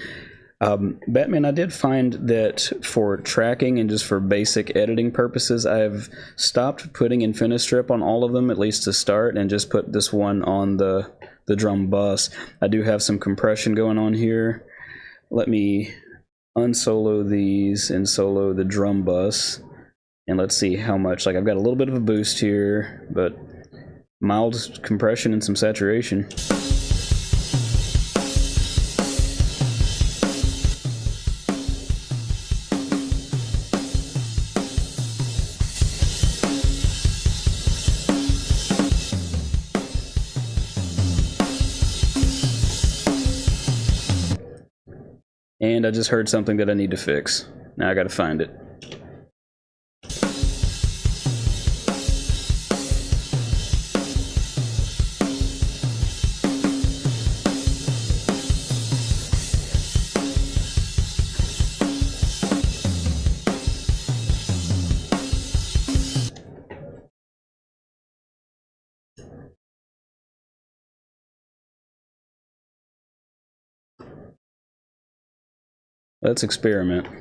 Speaker 1: Batman, I did find that for tracking and just for basic editing purposes, I've stopped putting Infinistrip on all of them, at least to start, and just put this one on the drum bus. I do have some compression going on here. Let me unsolo these and solo the drum bus, and let's see how much. Like, I've got a little bit of a boost here, but mild compression and some saturation. And I just heard something that I need to fix. Now I gotta find it. Let's experiment. I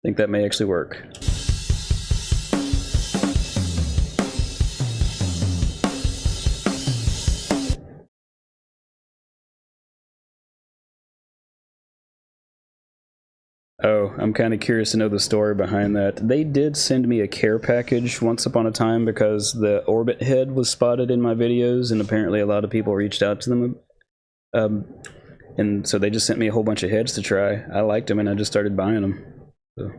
Speaker 1: think that may actually work. Oh, I'm kind of curious to know the story behind that. They did send me a care package once upon a time because the orbit head was spotted in my videos, and apparently a lot of people reached out to them. And so they just sent me a whole bunch of heads to try. I liked them, and I just started buying them. So.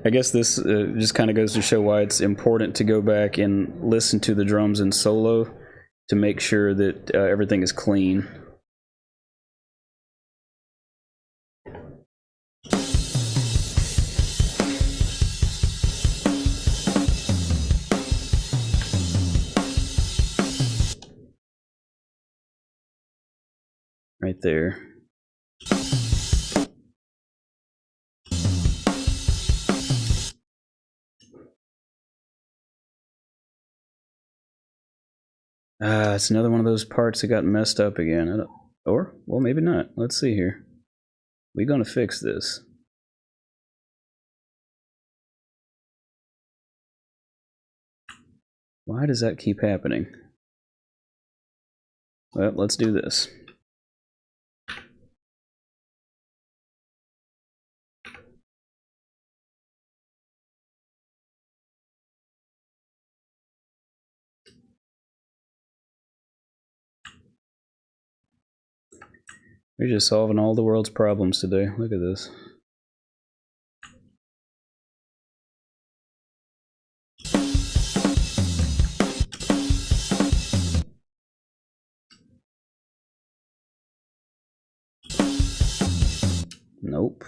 Speaker 1: I guess this just kind of goes to show why it's important to go back and listen to the drums in solo to make sure that everything is clean. Right there. It's another one of those parts that got messed up again. Or, well, maybe not. Let's see here. We're gonna fix this. Why does that keep happening? Well, let's do this. We're just solving all the world's problems today. Look at this. Nope.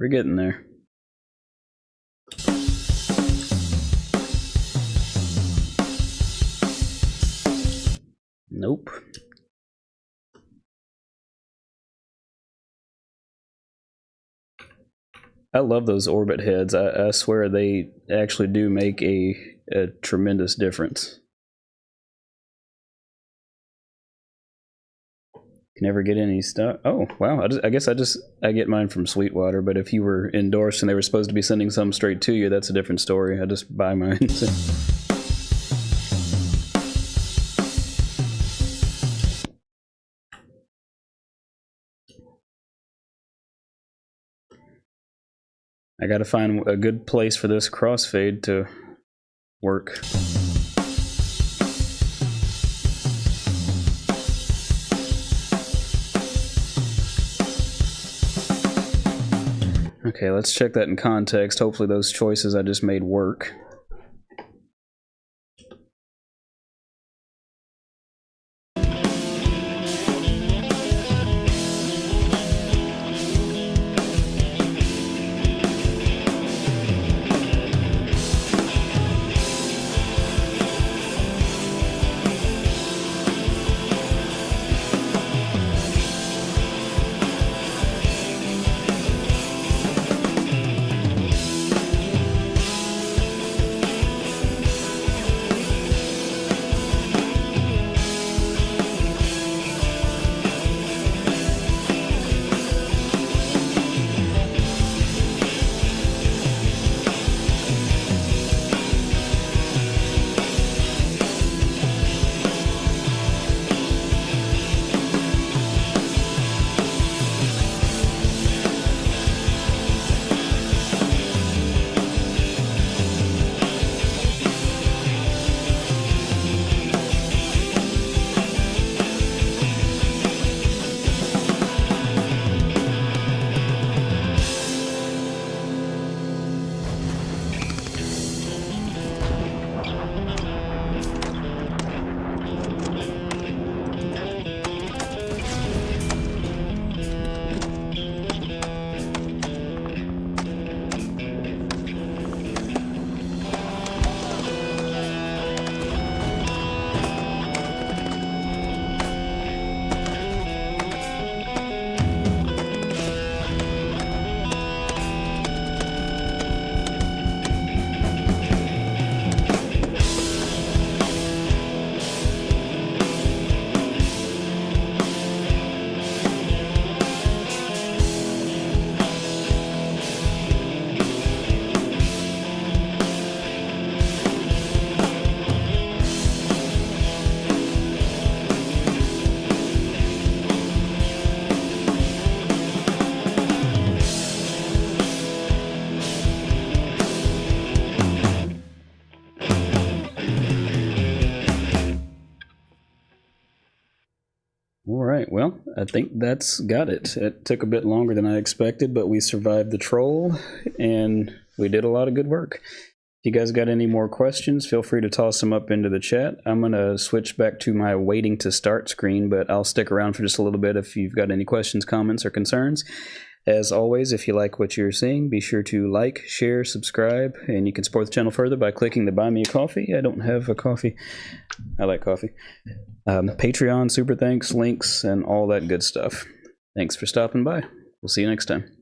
Speaker 1: We're getting there. Nope. I love those orbit heads. I swear they actually do make a tremendous difference. Can never get any stuff. Oh, wow. I guess I get mine from Sweetwater, but if you were endorsed and they were supposed to be sending some straight to you, that's a different story. I just buy mine. I gotta find a good place for this crossfade to work. Okay, let's check that in context. Hopefully those choices I just made work. right, well, I think that's got it. It took a bit longer than I expected, but we survived the troll, and we did a lot of good work. If you guys got any more questions, feel free to toss them up into the chat. I'm going to switch back to my waiting to start screen, but I'll stick around for just a little bit if you've got any questions, comments, or concerns. As always, if you like what you're seeing, be sure to like, share, subscribe, and you can support the channel further by clicking the Buy Me a Coffee. I don't have a coffee. I like coffee. Patreon, super thanks, links, and all that good stuff. Thanks for stopping by. We'll see you next time.